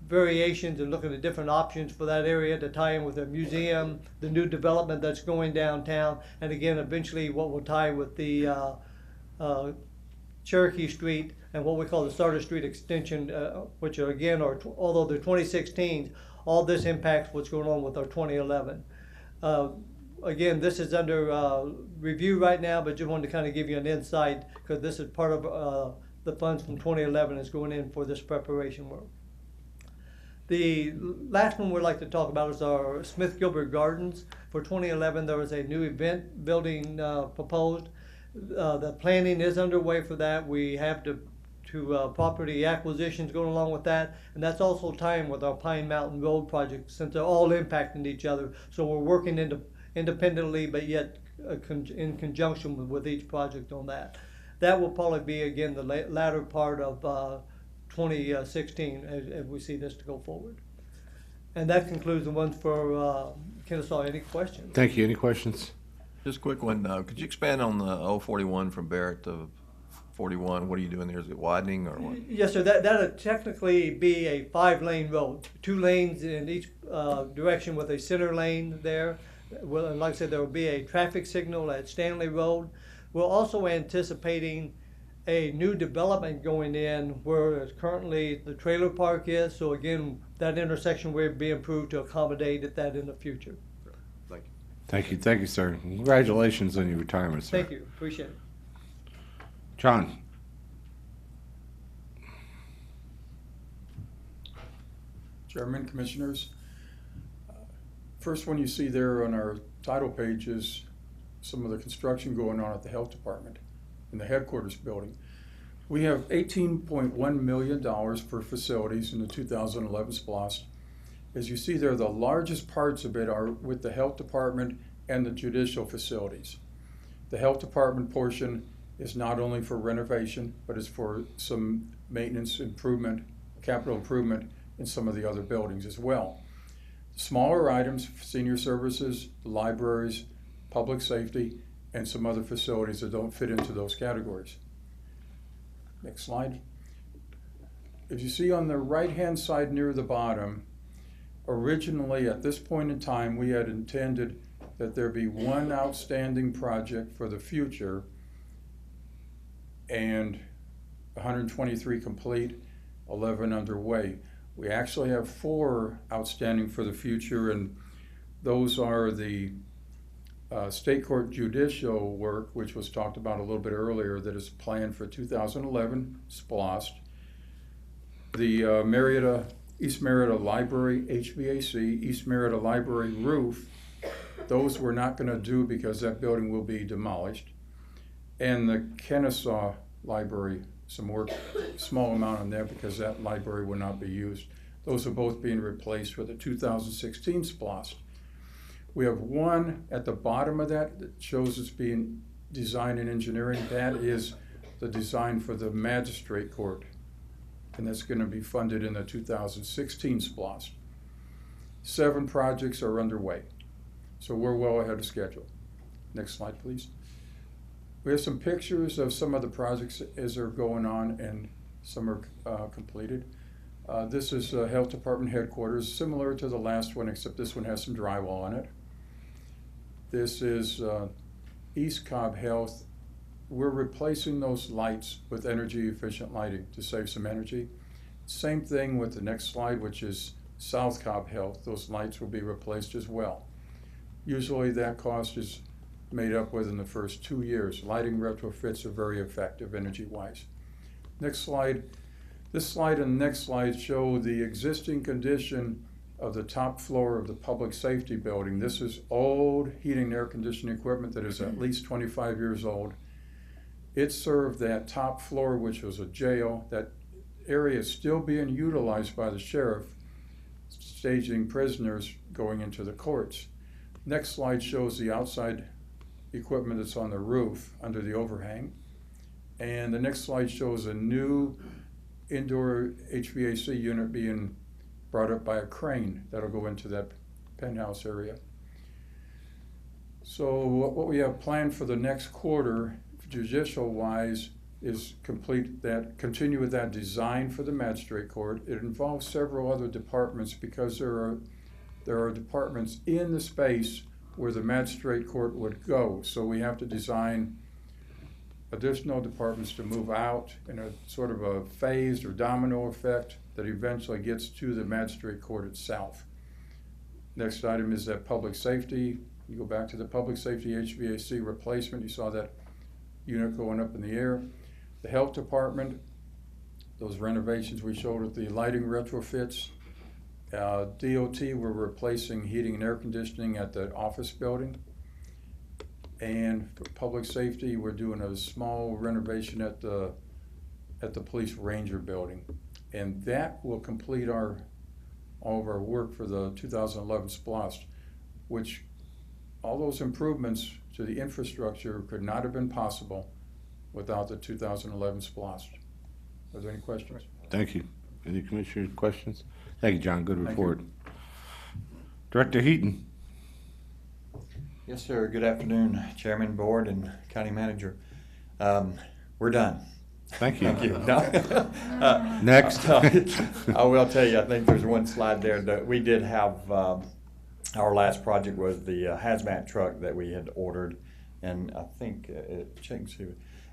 variations and looking at different options for that area to tie in with the museum, the new development that's going downtown, and again, eventually what will tie with the Cherokee Street and what we call the Starter Street extension, which are again, although they're 2016, all this impacts what's going on with our 2011. Again, this is under review right now, but just wanted to kind of give you an insight, because this is part of the funds from 2011 is going in for this preparation work. The last one we'd like to talk about is our Smith Gilbert Gardens. For 2011, there was a new event building proposed. The planning is underway for that. We have to property acquisitions going along with that, and that's also tying with our Pine Mountain Road project, since they're all impacting each other. So we're working independently, but yet in conjunction with each project on that. That will probably be, again, the latter part of 2016 as we see this to go forward. And that concludes the ones for Kennesaw. Any questions? Thank you. Any questions? Just a quick one. Could you expand on the 041 from Barrett to 41? What are you doing there? Is it widening or what? Yes, sir. That'll technically be a 5-lane road, 2 lanes in each direction with a center lane there. Well, and like I said, there will be a traffic signal at Stanley Road. We're also anticipating a new development going in where currently the trailer park is. So again, that intersection will be improved to accommodate that in the future. Thank you. Thank you. Thank you, sir. Congratulations on your retirement, sir. Thank you. Appreciate it. John. Chairman, Commissioners, first one you see there on our title page is some of the construction going on at the Health Department in the headquarters building. We have $18.1 million for facilities in the 2011 SPLOST. As you see there, the largest parts of it are with the Health Department and the judicial facilities. The Health Department portion is not only for renovation, but is for some maintenance improvement, capital improvement in some of the other buildings as well. Smaller items, senior services, libraries, public safety, and some other facilities that don't fit into those categories. Next slide. If you see on the right-hand side near the bottom, originally at this point in time, we had intended that there be one outstanding project for the future, and 123 complete, 11 underway. We actually have 4 outstanding for the future, and those are the state court judicial work, which was talked about a little bit earlier, that is planned for 2011, SPLOST. The East Marietta Library HVAC, East Marietta Library roof, those we're not going to do because that building will be demolished. And the Kennesaw Library, some work, small amount on there because that library will not be used. Those are both being replaced with the 2016 SPLOST. We have one at the bottom of that shows it's being design and engineering. That is the design for the magistrate court, and that's going to be funded in the 2016 SPLOST. 7 projects are underway, so we're well ahead of schedule. Next slide, please. We have some pictures of some of the projects as they're going on, and some are completed. This is Health Department headquarters, similar to the last one, except this one has some drywall on it. This is East Cobb Health. We're replacing those lights with energy efficient lighting to save some energy. Same thing with the next slide, which is South Cobb Health. Those lights will be replaced as well. Usually that cost is made up within the first 2 years. Lighting retrofits are very effective energy-wise. Next slide. This slide and the next slide show the existing condition of the top floor of the public safety building. This is old heating and air conditioning equipment that is at least 25 years old. It served that top floor, which was a jail. That area is still being utilized by the sheriff, staging prisoners going into the courts. Next slide shows the outside equipment that's on the roof under the overhang. And the next slide shows a new indoor HVAC unit being brought up by a crane that'll go into that penthouse area. So what we have planned for the next quarter, judicial-wise, is continue with that design for the magistrate court. It involves several other departments because there are departments in the space where the magistrate court would go. So we have to design additional departments to move out in a sort of a phased or domino effect that eventually gets to the magistrate court itself. Next item is that public safety. You go back to the public safety HVAC replacement. You saw that unit going up in the air. The health department, those renovations we showed with the lighting retrofits. DOT, we're replacing heating and air conditioning at the office building. And for public safety, we're doing a small renovation at the police ranger building. And that will complete all of our work for the 2011 SPLOST, which all those improvements to the infrastructure could not have been possible without the 2011 SPLOST. Are there any questions? Thank you. Any commissioner questions? Thank you, John. Good report. Director Heaton. Yes, sir. Good afternoon, Chairman, Board, and County Manager. We're done. Thank you. Thank you. Next. I will tell you, I think there's one slide there that we did have. Our last project was the hazmat truck that we had ordered, and I think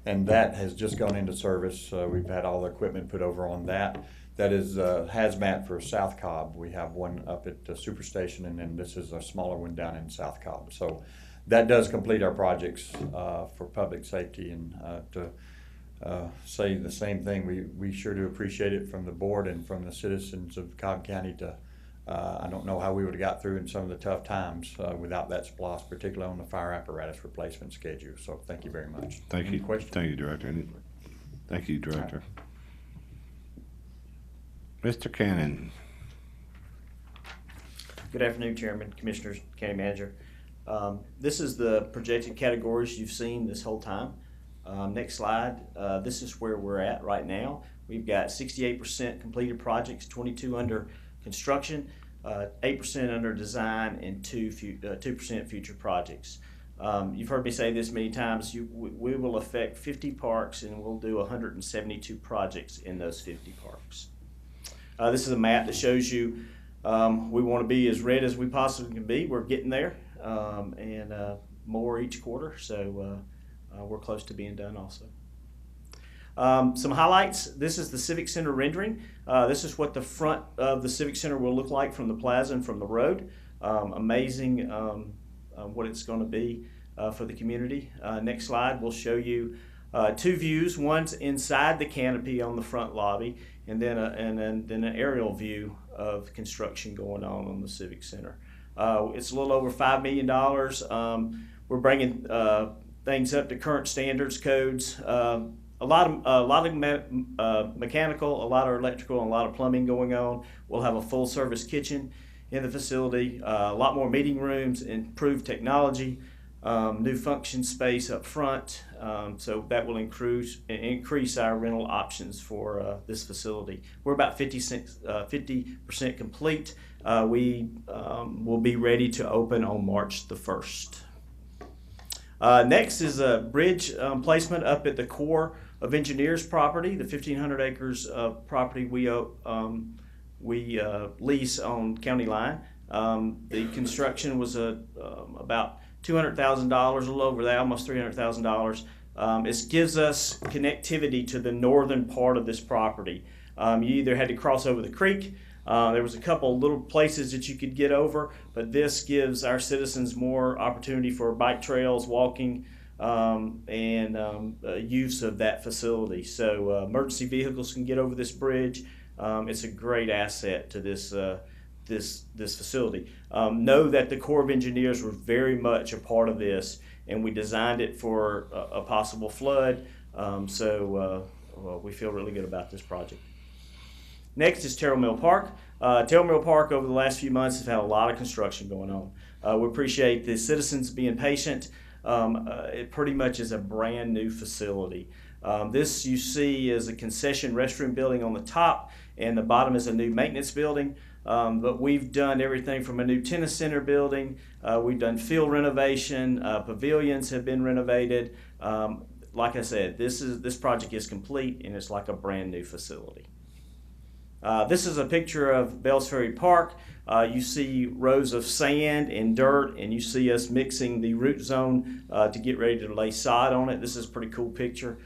and that has just gone into service. We've had all the equipment put over on that. That is hazmat for South Cobb. We have one up at the Superstation, and then this is a smaller one down in South Cobb. So that does complete our projects for public safety. And to say the same thing, we sure do appreciate it from the board and from the citizens of Cobb County. I don't know how we would have got through in some of the tough times without that SPLOST, particularly on the fire apparatus replacement schedule. So thank you very much. Thank Any you. questions? Thank you, Director. Thank you, Director. Mr. Cannon. Good afternoon, Chairman, Commissioners, County Manager. This is the projected categories you've seen this whole time. Next slide. This is where we're at right now. We've got 68% completed projects, 22 under construction, 8% under design, and 2% future projects. You've heard me say this many times. We will affect 50 parks, and we'll do 172 projects in those 50 parks. This is a map that shows you we want to be as red as we possibly can be. We're getting there, and more each quarter, so we're close to being done also. Some highlights. This is the Civic Center rendering. This is what the front of the Civic Center will look like from the plaza and from the road. Amazing what it's going to be for the community. Next slide will show you two views. One's inside the canopy on the front lobby, and then an aerial view of construction going on the Civic Center. It's a little over $5 million. We're bringing things up to current standards, codes. A lot of mechanical, a lot of electrical, and a lot of plumbing going on. We'll have a full service kitchen in the facility, a lot more meeting rooms, improved technology, new function space up front. So that will increase our rental options for this facility. We're about 50% complete. We will be ready to open on March the 1st. Next is a bridge placement up at the Corps of Engineers property, the 1,500 acres of property we lease on County Line. The construction was about $200,000, a little over that, almost $300,000. It gives us connectivity to the northern part of this property. You either had to cross over the creek. There was a couple little places that you could get over, but this gives our citizens more opportunity for bike trails, walking, and use of that facility. So emergency vehicles can get over this bridge. It's a great asset to this facility. Know that the Corps of Engineers were very much a part of this, and we designed it for a possible flood. So we feel really good about this project. Next is Terrell Mill Park. Terrell Mill Park over the last few months has had a lot of construction going on. We appreciate the citizens being patient. It pretty much is a brand new facility. This you see is a concession restroom building on the top, and the bottom is a new maintenance building. But we've done everything from a new tennis center building. We've done field renovation. Pavilions have been renovated. Like I said, this project is complete, and it's like a brand new facility. This is a picture of Bells Ferry Park. You see rows of sand and dirt, and you see us mixing the root zone to get ready to lay sod on it. This is a pretty cool picture.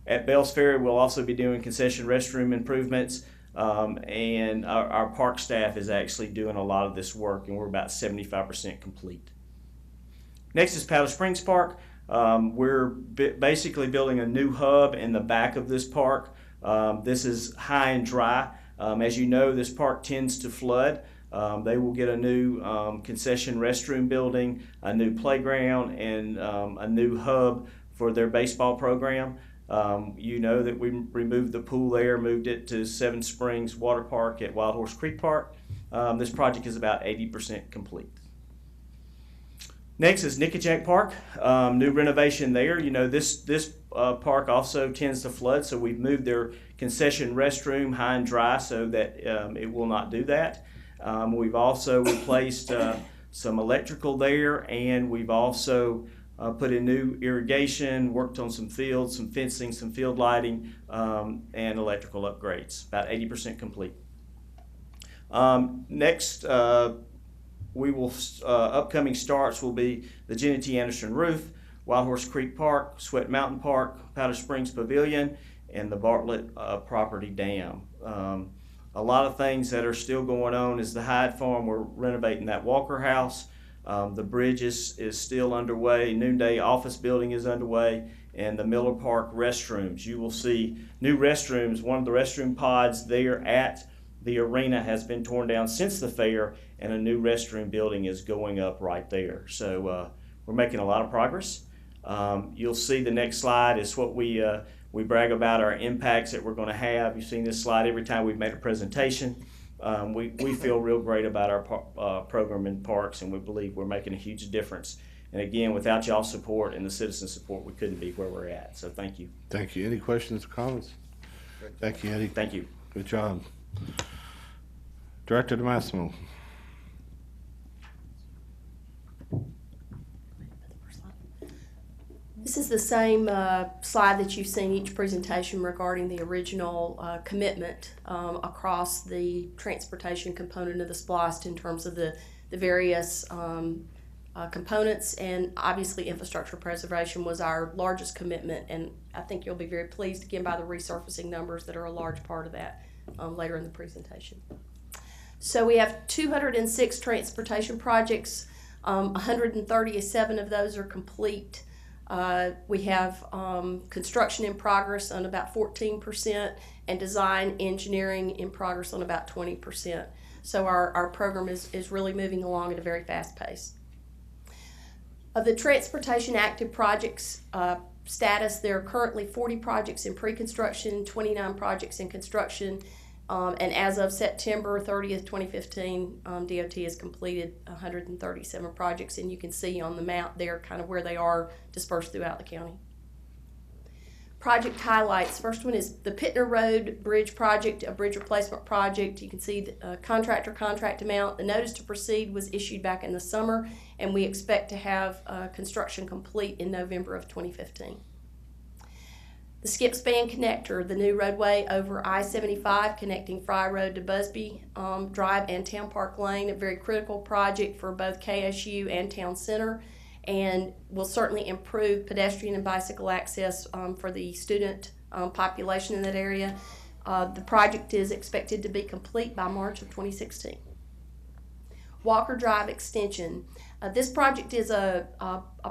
At Bells Ferry, we'll also be doing concession restroom improvements, and our park staff is actually doing a lot of this work, and we're about 75% complete. Next is Powder Springs Park. We're basically building a new hub in the back of this park. This is high and dry. As you know, this park tends to flood. They will get a new concession restroom building, a new playground, and a new hub for their baseball program. You know that we removed the pool there, moved it to Seven Springs Water Park at Wild Horse Creek Park. This project is about 80% complete. Next is Nickajack Park, new renovation there. You know, this park also tends to flood, so we've moved their concession restroom high and dry so that it will not do that. We've also replaced some electrical there, and we've also put in new irrigation, worked on some fields, some fencing, some field lighting, and electrical upgrades, about 80% complete. Next, we will upcoming starts will be the Jenny T. Anderson roof, Wild Horse Creek Park, Sweat Mountain Park, Powder Springs Pavilion, and the Bartlett property dam. A lot of things that are still going on is the Hyde Farm. We're renovating that Walker House. The bridge is still underway. Noonday office building is underway, and the Miller Park restrooms. You will see new restrooms. One of the restroom pods there at the arena has been torn down since the fair, and a new restroom building is going up right there. So we're making a lot of progress. You'll see the next slide is what we brag about our impacts that we're going to have. You've seen this slide every time we've made a presentation. We feel real great about our program in parks, and we believe we're making a huge difference. And again, without y'all's support and the citizen support, we couldn't be where we're at. So thank you. Thank you. Any questions or comments? Thank you, Eddie. Thank you. Good job. Director DeMassimo. This is the same slide that you've seen each presentation regarding the original commitment across the transportation component of the SPLOST in terms of the various components, and obviously infrastructure preservation was our largest commitment, and I think you'll be very pleased again by the resurfacing numbers that are a large part of that later in the presentation. So we have 206 transportation projects, 137 of those are complete. We have construction in progress on about 14% and design engineering in progress on about 20%. So our program is really moving along at a very fast pace. Of the transportation active projects status, there are currently 40 projects in pre-construction, 29 projects in construction, and as of September 30th, 2015, DOT has completed 137 projects, and you can see on the map there kind of where they are dispersed throughout the county. Project highlights. First one is the Pittner Road Bridge project, a bridge replacement project. You can see the contractor contract amount. The notice to proceed was issued back in the summer, and we expect to have construction complete in November of 2015. The Skip Span Connector, the new roadway over I-75 connecting Fry Road to Busby Drive and Town Park Lane, a very critical project for both KSU and Town Center, and will certainly improve pedestrian and bicycle access for the student population in that area. The project is expected to be complete by March of 2016. Walker Drive Extension. This project is a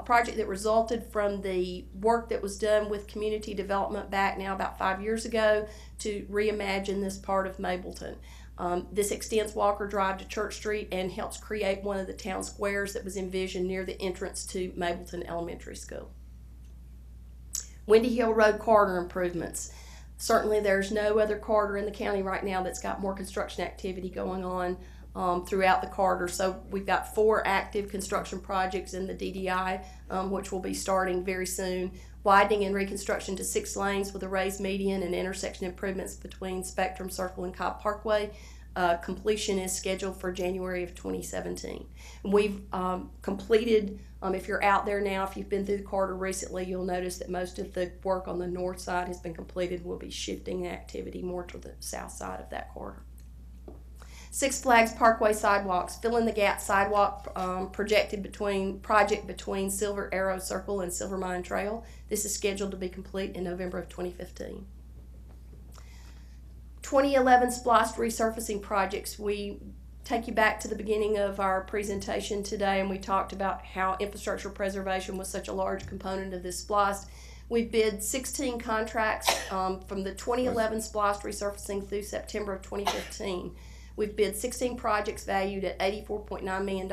project that resulted from the work that was done with community development back now about 5 years ago to reimagine this part of Mableton. This extends Walker Drive to Church Street and helps create one of the town squares that was envisioned near the entrance to Mableton Elementary School. Windy Hill Road corridor improvements. Certainly there's no other corridor in the county right now that's got more construction activity going on throughout the corridor. So we've got 4 active construction projects in the DDI, which will be starting very soon. Widening and reconstruction to 6 lanes with a raised median and intersection improvements between Spectrum Circle and Cobb Parkway. Completion is scheduled for January of 2017. We've completed, if you're out there now, if you've been through the corridor recently, you'll notice that most of the work on the north side has been completed. We'll be shifting activity more to the south side of that corridor. Six Flags Parkway sidewalks, fill in the gap sidewalk project between Silver Arrow Circle and Silver Mine Trail. This is scheduled to be complete in November of 2015. 2011 splost resurfacing projects. We take you back to the beginning of our presentation today, and we talked about how infrastructure preservation was such a large component of this splost. We bid 16 contracts from the 2011 splost resurfacing through September of 2015. We've bid 16 projects valued at $84.9 million,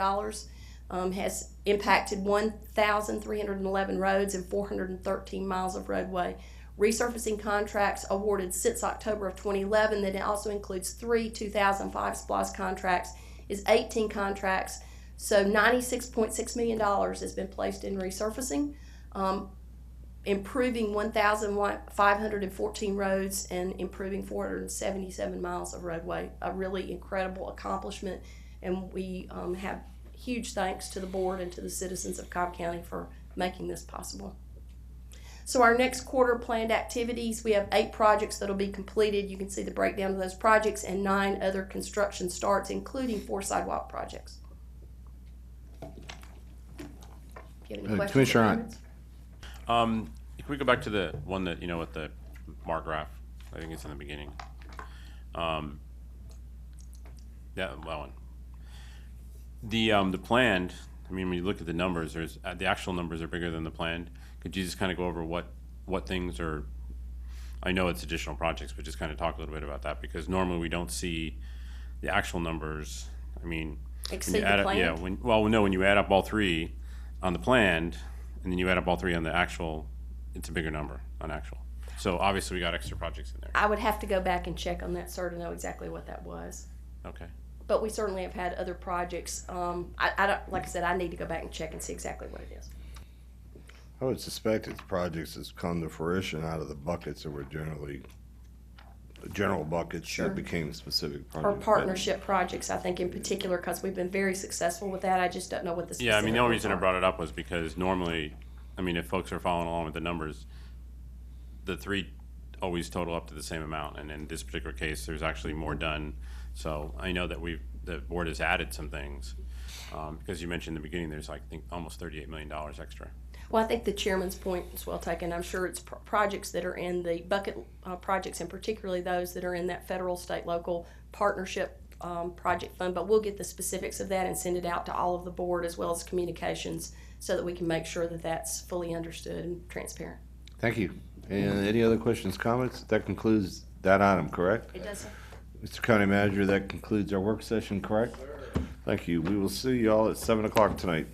has impacted 1,311 roads and 413 miles of roadway. Resurfacing contracts awarded since October of 2011, that also includes 3 2005 SPLOST contracts, is 18 contracts. So $96.6 million has been placed in resurfacing, improving 1,514 roads and improving 477 miles of roadway. A really incredible accomplishment, and we have huge thanks to the board and to the citizens of Cobb County for making this possible. So our next quarter planned activities, we have 8 projects that will be completed. You can see the breakdown of those projects, and 9 other construction starts, including 4 sidewalk projects. Do you have any questions or Commissioner comments? Can we go back to the one that, with the bar graph? I think it's in the beginning. Yeah, that one. The planned, when you look at the numbers, the actual numbers are bigger than the planned. Could you just kind of go over what things are, I know it's additional projects, but just kind of talk a little bit about that, because normally we don't see the actual numbers. Exceed the plan? Yeah, when you add up all 3 on the planned, and then you add up all 3 on the actual, it's a bigger number on actual. So obviously we got extra projects in there. I would have to go back and check on that, sir, to know exactly what that was. Okay. But we certainly have had other projects. I don't, like I said, I need to go back and check and see exactly what it is. I would suspect it's projects that's come to fruition out of the buckets that were generally, the general buckets that became specific projects. Or partnership projects, I think, in particular, because we've been very successful with that. I just don't know what the specific Yeah, the only reason I ones are. brought it up was because normally, if folks are following along with the numbers, the 3 always total up to the same amount, and in this particular case, there's actually more done. So I know that we've the board has added some things. Because you mentioned in the beginning, there's like, I think, almost $38 million extra. Well, I think the chairman's point is well taken. I'm sure it's projects that are in the bucket projects, and particularly those that are in that federal, state, local partnership project fund. But we'll get the specifics of that and send it out to all of the board as well as communications so that we can make sure that that's fully understood and transparent. Thank you. And any other questions, comments? That concludes that item, correct? It does. Mr. County Manager, that concludes our work session, correct? Thank you. We will see y'all at 7 o'clock tonight.